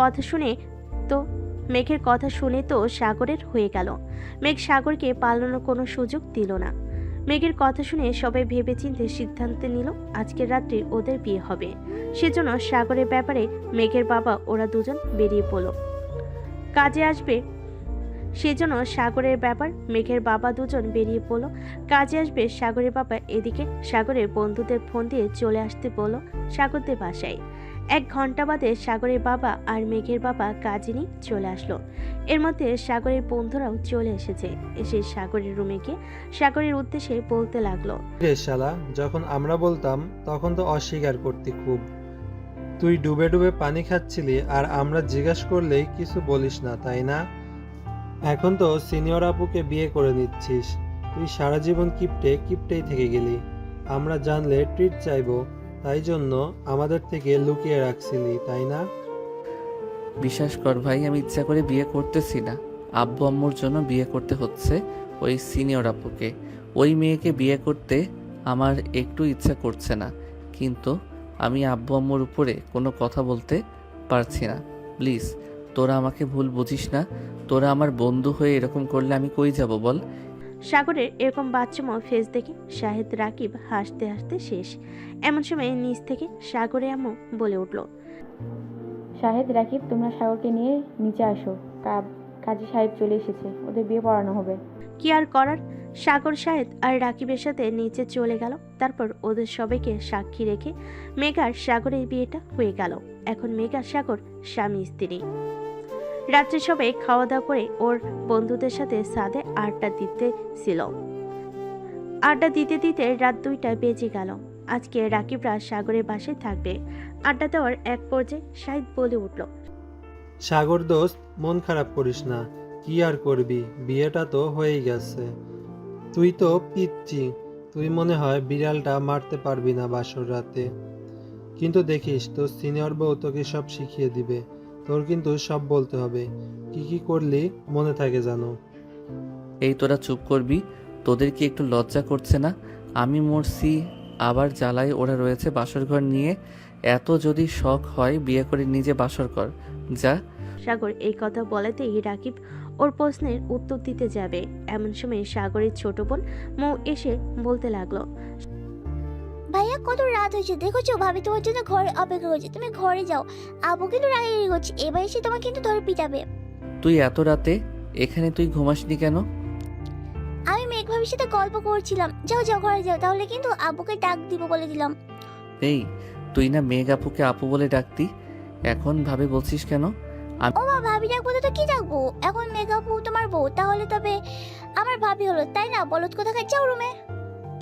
কথা শুনে তো সাগরের হয়ে গেল। মেঘ সাগরকে পালানোর কোনো সুযোগ দিল না। মেঘের কথা শুনে সবাই ভেবেচিন্তে সিদ্ধান্ত নিল আজকের রাত্রে ওদের বিয়ে হবে। সেজন্য সাগরের ব্যাপারে মেঘের বাবা ওরা দুজন বেরিয়ে পড়ল। কাজে আসবে সেজন্য সাগরের ব্যাপার মেঘের বাবা দুজন বেরিয়ে পড়ল। কাজে আসবে সাগরের বাবা এদিকে সাগরের বন্ধুদের ফোন দিয়ে চলে আসতে বলল সাগরদের বাসায়। 1 ঘন্টা বাদে সাগরের বাবা আর মেঘের বাবা কাজে নিয়ে চলে আসলো। এর মধ্যে সাগরের বন্ধুরাও চলে এসেছে। এসে সাগরের রুমে গিয়ে সাগরের উদ্দেশ্যে বলতে লাগলো, রে শালা, যখন আমরা বলতাম তখন তো অস্বীকার করতি খুব। তুই ডুবে ডুবে পানি খাচ্ছিলি আর আমরা জিজ্ঞাসা করলেই কিছু বলিস না, তাই না? এখন তো সিনিয়র আপুকে বিয়ে করে নিচ্ছিস। তুই সারা জীবন কিপটেই থেকে গেলি। আমরা জানলে ট্রিট চাইবো, তাই জন্য আমাদের থেকে লুকিয়ে রাখছিলি, তাই না? বিশ্বাস কর ভাই, আমি ইচ্ছা করে বিয়ে করতেছি না। আব্বু আম্মুর জন্য বিয়ে করতে হচ্ছে ওই সিনিয়র আপুকে। ওই মেয়েকে বিয়ে করতে আমার একটু ইচ্ছা করছে না, কিন্তু আমি আব্বু আম্মুর উপরে কোনো কথা বলতে পারছি না। প্লিজ তোরা আমাকে ভুল বুঝিস না। তোরা আমার বন্ধু হয়ে এরকম করলে আমি কই যাব বল? সাগরের এরকম বাচ্চামো ফেস দেখে শাহেদ রাকিব হাসতে হাসতে শেষ। এমন সময় নিচ থেকে সাগরে আম্মু বলে উঠল, শাহেদ, রাকিব, তোমরা সাগরকে নিয়ে নিচে আসো। কাজী সাহেব চলে এসেছে, ওদের বিয়ে পড়ানো হবে। কি আর করার, সাগর শাহেদ আর রাকিবের সাথে নিচে চলে গেল। তারপর ওদের সবাইকে সাক্ষী রেখে মেঘার সাগরের বিয়েটা হয়ে গেল। এখন মেঘার সাগর স্বামী স্ত্রী। রাত্রে সবাই খাওয়া দাওয়া করে ওর বন্ধুদের সাথে ছাদে আড্ডা দিতে দিতে রাত 2টা বেজে গেল। আজকে রাকিবরা সাগরের বাসায় থাকবে। আড্ডা দেওয়ার এক পর্যায়ে শাহিদ বলে উঠল, সাগর দোস্ত, মন খারাপ করিস না। কি আর করবি, বিয়েটা তো হয়েই গেছে। তুই তো পিচ্ছি, তুই মনে হয় বিড়ালটা মারতে পারবি না বাসর রাতে। কিন্তু দেখিস তোর সিনিয়র বউ তোকে সব শিখিয়ে দিবে। তোর কিন্তু সব বলতে হবে, কি কি করলি মনে থাকে জানো। এই তোরা চুপ করবি? তোদের কি একটু লজ্জা করছে না? আমি মরছি, আবার জ্বালায় ওরা রয়েছে বাসর ঘর নিয়ে। এত যদি শখ হয় বিয়ে করে নিজে বাসর কর, যা। সাগর এই কথা বলাতেই রাকিব ওর প্রশ্নের উত্তর দিতে যাবে। এমন সময় সাগরের ছোট বোন মৌ এসে বলতে লাগলো, ভাইয়া কত রাত হয়েছে দেখেছো, ভাবি তোমার জন্য ঘরে অপেক্ষা করছে, তুমি ঘরে যাও। আবু কিন্তু রাগারাগি করছে, এবার এসে তোমাকে কিন্তু ধরে পিটাবে। তুই এত রাতে এখানে তুই ঘুমাসনি কেন? আমি মেঘ ভাবির সাথে গল্প করছিলাম। যাও যাও ঘরে যাও, তাহলে কিন্তু আব্বুকে ডাক দিব বলে দিলাম। এই তুই না মেঘ আপুকে আপু বলে ডাকতি, এখন ভাবে বলছিস কেন? ও মা, ভাবি ডাকবো তো কি ডাকবো? এখন মেঘ আপু তোমার বউ, তাহলে তবে আমার ভাবি হলো, তাই না? বলত কোথা খাই, যাও রুমে।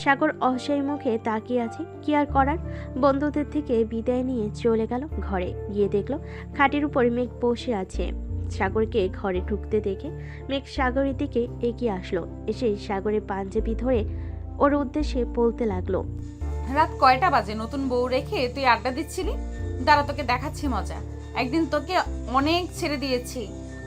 সাগর অসহায় মুখে তাকিয়ে আছে। কি আর করার, বন্ধুদের থেকে বিদায় নিয়ে চলে গেল ঘরে। গিয়ে দেখলো খাটের উপর মেঘ বসে আছে। সাগরকে ঘরে ঢুকতে দেখে মেঘ সাগরের দিকে এগিয়ে আসলো। এসে সাগরের পাঞ্জাবি ধরে ওর উদ্দেশ্যে বলতে লাগলো, রাত কয়টা বাজে? নতুন বউ রেখে তুই আড্ডা দিচ্ছিলি? দাঁড়া, তোকে দেখাচ্ছি মজা। একদিন তোকে অনেক ছেড়ে দিয়েছি,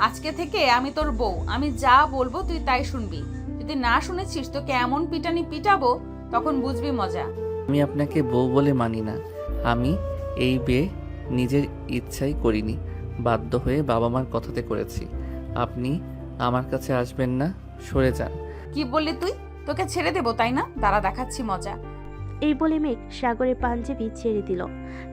আজকে থেকে আমি তোর বউ। আমি যা বলবো তুই তাই শুনবি। যদি না শুনেছিস তোকে এমন পিটানি পিটাবো, তখন বুঝবি মজা। আমি আপনাকে বউ বলে মানি না। আমি এই বিয়ে নিজের ইচ্ছাই করিনি, বাধ্য হয়ে বাবা মার কথাতে করেছি। আপনি আমার কাছে আসবেন না, সরে যান। কি বললি তুই? তোকে ছেড়ে দেবো তাই না? দাঁড়া, দেখাচ্ছি মজা। এই বলে মেঘ সাগরের পাঞ্জাবি ছেড়ে দিল।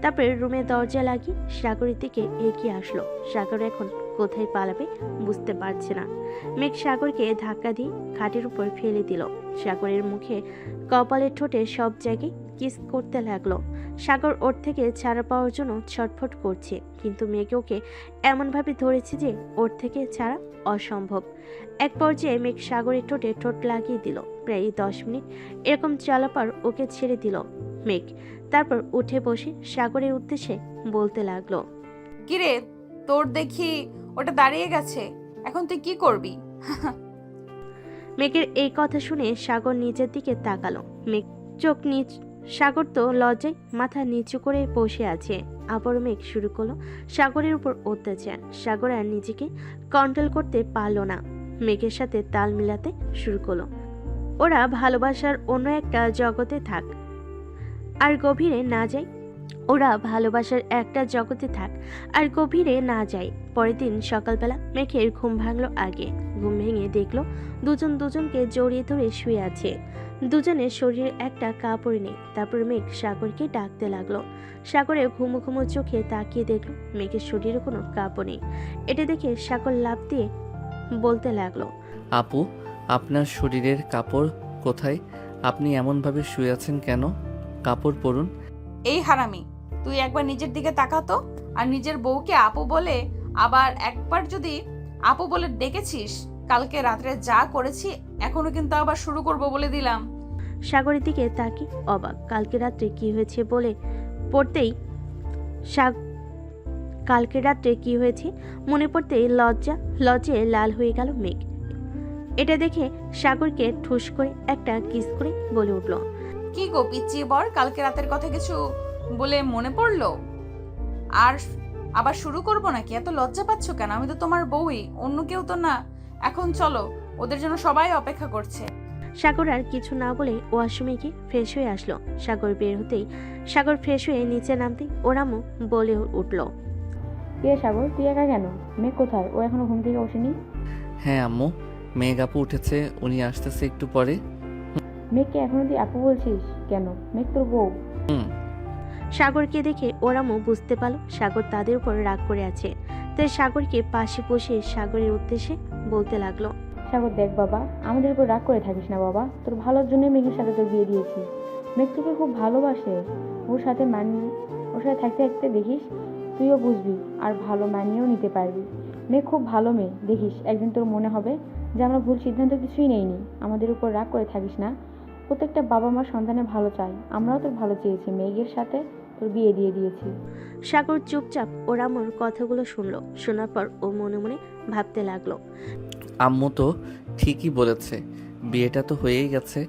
তারপরে রুমে দরজা লাগিয়ে সাগরের দিকে এগিয়ে আসলো। সাগর এখন কোথায় পালাবে বুঝতে পারছে না। মেঘ সাগরকে ধাক্কা দিয়ে খাটের উপর ফেলে দিল। সাগরের মুখে, কপালের ঠোঁটে সব জায়গায় কিস করতে লাগলো। সাগর ওর থেকে ছাড়া পাওয়ার জন্য ছটফট করছে, কিন্তু মেঘ ওকে এমনভাবে ধরেছে যে ওর থেকে ছাড়া অসম্ভব। এক পর্যায়ে মেঘ সাগরের ঠোঁটে ঠোঁট লাগিয়ে দিল। প্রায় 10 মিনিট এরকম চলাপর ওকে ছেড়ে দিল মেঘ। তারপর উঠে বসে সাগরের উদ্দেশ্যে বলতে লাগলো, কিরে, তোর দেখি ওটা দাঁড়িয়ে গেছে, এখন তুই কি করবি? মেঘের এই কথা শুনে সাগর নিচের দিকে তাকালো। মেঘ চোখ নিচ, সাগর তো লজ্জায় মাথা নিচু করে বসে আছে। আবার মেঘ শুরু করলো সাগরের উপর অত্যাচার। সাগর আর নিজেকে কন্ট্রোল করতে পারলো না, মেঘের সাথে তাল মিলাতে শুরু করলো। ওরা ভালোবাসার অন্য একটা জগতে থাক আর গভীরে না যায়। ওরা ভালোবাসার একটা জগতে থাক আর গভীরে না যায়। পরের দিন সকালবেলা মেঘের ঘুম ভাঙলো আগে। ঘুম ভেঙে দেখলো দুজন দুজনকে জড়িয়ে ধরে শুয়ে আছে। দুজনের শরীরে একটা কাপড় নেই। তারপর মেঘ সাগরকে ডাকতে লাগলো। সাগরের ঘুমো ঘুমো চোখে তাকিয়ে দেখলো মেঘের শরীরে কোনো কাপড় নেই। এটা দেখে সাগর লাফ দিয়ে বলতে লাগলো, আপু, আপনার শরীরের কাপড় কোথায়? আপনি এমনভাবে শুয়ে আছেন কেন? কাপড় পরুন। এই হারামি, তুই একবার নিজের দিকে তাকাতো। আর নিজের বউকে আপু বলে আবার একবার যদি আপু বলে ডেকেছিস, কালকে রাত্রে যা করেছি এখনো কিন্তু আবার শুরু করব বলে দিলাম। সাগরের দিকে তাকি অবাক। কালকে রাত্রে কি হয়েছে বলে পড়তেই কালকে রাত্রে কি হয়েছে মনে পড়তেই লজ্জে লাল হয়ে গেল মেঘ। এটা দেখে সাগরকে ঠুস করে একটা কিস করে বলে উঠল, কি গো পিচ্চি বর, কালকে রাতের কথা কিছু বলে মনে পড়লো? আর আবার শুরু করব নাকি? এত লজ্জা পাচ্ছ কেন? আমি তো তোমার বউই, অন্য কেউ তো না। এখন চলো, ওদের জন্য সবাই অপেক্ষা করছে। সাগর আর কিছু না বলে ওয়াশরুমে গিয়ে ফ্রেশ হয়ে আসলো। সাগর বের হতেই সাগর ফ্রেশ হয়ে নিচে নামতেই ওরামও বলে উঠল, কে সাগর, তুই একা কেন? মেঘ কোথায়? ও এখনো ঘুম থেকে ওঠেনি? হ্যাঁ আম্মু, মেঘ আপু উঠেছে, উনি আসতেছে একটু পরে। মেঘকে এখনো তুই আপু বলছিস কেন? মেঘ তোর বউ। সাগরকে দেখে ওরামও বুঝতে পারলো সাগর তাদের উপর রাগ করে আছে। তাই সাগরকে পাশে বসে সাগরের উদ্দেশ্যে বলতে লাগলো, সাগর দেখ বাবা, আমাদের উপর রাগ করে থাকিস না বাবা। তোর ভালোর জন্য মেঘের সাথে তোর বিয়ে দিয়েছি। মেঘ তোকে খুব ভালোবাসে। ওর সাথে থাকতে থাকতে দেখিস তুইও বুঝবি আর ভালো মানিয়েও নিতে পারবি। মেঘ খুব ভালো মেয়ে, দেখিস একদিন তোর মনে হবে যে আমরা ভুল সিদ্ধান্ত কিছুই নেইনি। আমাদের উপর রাগ করে থাকিস না। প্রত্যেকটা বাবা মা সন্তানের ভালো চায়। আমরাও তোর ভালো চেয়েছি, মেঘের সাথে তোর বিয়ে দিয়ে দিয়েছি। সাগর চুপচাপ ওরামোর কথাগুলো শুনলো। শোনার পর ও মনে মনে ভাবতে লাগলো, আম্মু তো ঠিকই বলেছে, বিয়েটা তো হয়েই গেছে,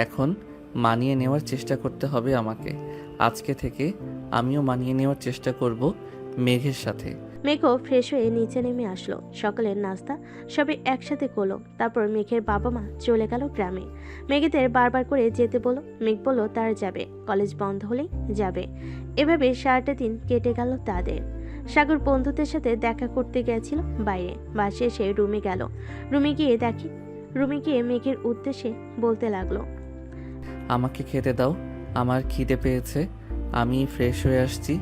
এখন মানিয়ে নেওয়ার চেষ্টা করতে হবে আমাকে। আজকে থেকে আমিও মানিয়ে নেওয়ার চেষ্টা করব মেঘের সাথে। মেঘও ফ্রেশ হয়ে নিচে নেমে আসলো। সকালের নাস্তা সবাই একসাথে করলো। তারপর মেঘের বাবা মা চলে গেল গ্রামে। মেঘেদের বারবার করে যেতে বলল। মেঘ বলল তার যাবে, কলেজ বন্ধ হলেই যাবে। এভাবে সারাটা দিন কেটে গেল তাদের। সাগর বন্ধুদের সাথে দেখা করতে গেছিল বাইরে। বাসে এসে রুমে গেল। রুমে গিয়ে মেঘের উদ্দেশ্যে বলতে লাগলো, আমাকে খেতে দাও, আমার খিদে পেয়েছে, আমি ফ্রেশ হয়ে আসছি,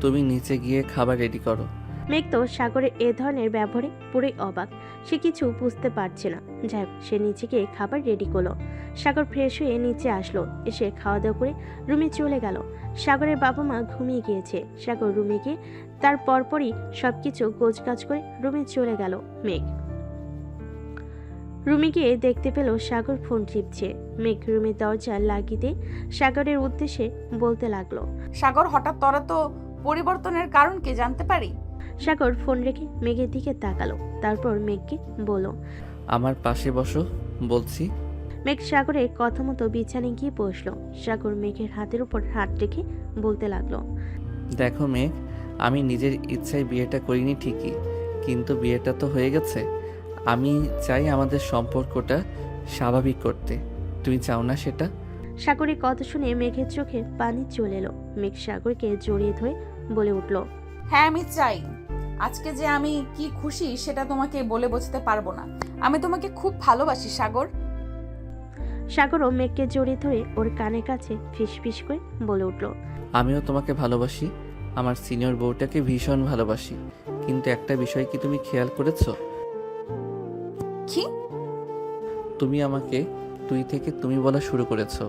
তুমি নিচে গিয়ে খাবার রেডি করো। মেঘ তো সাগরের এ ধরনের ব্যবহারে পুরোই অবাক। সে কিছু বুঝতে পারছে না। যাই হোক, সে নিচে গিয়ে খাবার রেডি করলো। সাগর ফ্রেশ হয়ে নিচে আসলো। এসে খাওয়া দাওয়া করে রুমে চলে গেল। সাগরের বাবা মা ঘুমিয়ে গিয়েছে। সাগর রুমে গিয়ে তার পরপরই সবকিছু গোছগাছ করে রুমে চলে গেল মেঘ। রুমে গিয়ে দেখতে পেল সাগর ফোন টিপছে। মেঘ রুমের দরজা লাগিয়ে সাগরের উদ্দেশ্যে বলতে লাগলো, সাগর, হঠাৎ তোরা তো পরিবর্তনের কারণ কি জানতে পারি? সাগর ফোন রেখে মেঘের দিকে তাকালো। তারপর মেঘকে বলল, আমার পাশে বসো বলছি। মেঘ সাগরের কথা মতো বিছানায় গিয়ে বসলো। সাগর মেঘের হাতের উপর হাত রেখে বলতে লাগলো, দেখো মেঘ, আমি নিজের ইচ্ছায় বিয়েটা করিনি ঠিকই, কিন্তু বিয়েটা তো হয়ে গেছে। আমি চাই আমাদের সম্পর্কটা স্বাভাবিক করতে। তুমি চাও না সেটা? সাগরের কথা শুনে মেঘের চোখে পানি চলে এলো। মেঘ সাগরকে জড়িয়ে ধরে বলে উঠল, হ্যাঁ, আমি চাই। আজকে যে আমি কি খুশি সেটা তোমাকে বলে বোঝাতে পারবো না। আমি তোমাকে খুব ভালোবাসি সাগর। সাগরও মেঘকে জড়িয়ে ধরে ওর কানের কাছে ফিসফিস করে বলে উঠল, আমিও তোমাকে ভালোবাসি, আমার সিনিয়র বউটাকে ভীষণ ভালোবাসি। কিন্তু একটা বিষয় কি তুমি খেয়াল করেছো? কি? তুমি আমাকে তুই থেকে তুমি বলা শুরু করেছো।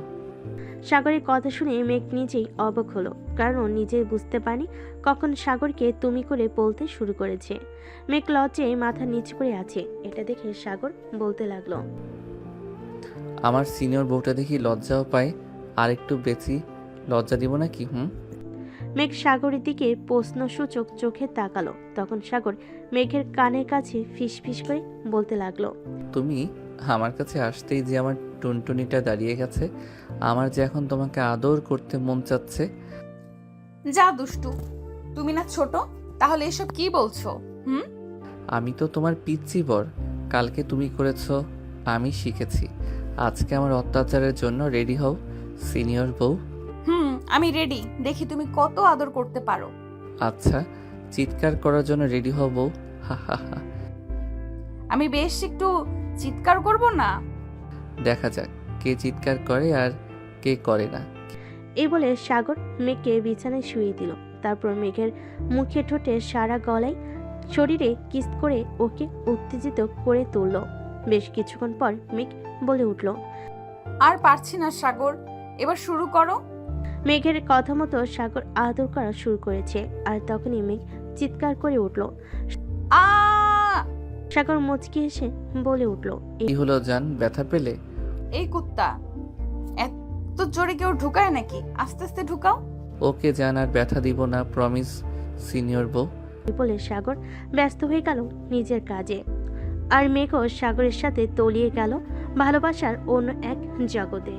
সাগরের কথা শুনে মেঘ নিজেই অবাক হলো, কারণ ও নিজে বুঝতে পারেনি কখন সাগরকে তুমি করে বলতে শুরু করেছে। মেঘ লজ্জায় মাথা নিচু করে আছে। এটা দেখে সাগর বলতে লাগলো, আমার সিনিয়র বউটা দেখি লজ্জাও পায়, আর একটু বেশি লজ্জা দিব নাকি? মেঘ সাগরের দিকে প্রশ্নসূচক চোখে তাকালো। তখন সাগর মেঘের কানের কাছে ফিসফিস করে বলতে লাগলো, তুমি আমার কাছে আসতেই যে আমার টুনটুনিটা দাঁড়িয়ে গেছে, আমার যে এখন তোমাকে আদর করতে মন চাচ্ছে। যা দুষ্টু, তুমি না ছোট, তাহলে এসব কি বলছো? হুম, আমি তো তোমার পিচ্চি বর। কালকে তুমি করেছো, আমি শিখেছি। আজকে আমার অত্যাচারের জন্য রেডি হও সিনিয়র বউ। আমি রেডি, দেখি তুমি কত আদর করতে পারো। আচ্ছা, চিৎকার করার জন্য রেডি হও বউ। হা হা হা। আমি বেশ একটু চিৎকার করব না? দেখা যাক কে চিৎকার করে আর কে করে না। এই বলে সাগর মেঘকে বিছানায় শুয়ে দিল। তারপর মেঘের মুখে ঠোঁটে সারা গলায় শরীরে কিস করে ওকে উত্তেজিত করে তুলল। বেশ কিছুক্ষণ পর মেঘ বলে উঠল, আর পারছি না সাগর, এবার শুরু করো। মেঘের কথা মতো সাগর আদর করা শুরু করেছে। আর তখনই মেঘ চিৎকার করে উঠল। আ সাগর মুচকি এসে বলে উঠল, কি হলো জান, ব্যথা পেলে? এই কুত্তা, এত জোরে কেউ ঢুকায় নাকি? আস্তে আস্তে ঢুকাও। ওকে জান, আর ব্যথা দিব না, প্রমিস সিনিয়র বউ। এই বলে সাগর ব্যস্ত হয়ে গেল নিজের কাজে। আর মেঘও সাগরের সাথে তলিয়ে গেল ভালোবাসার অন্য এক জগতে।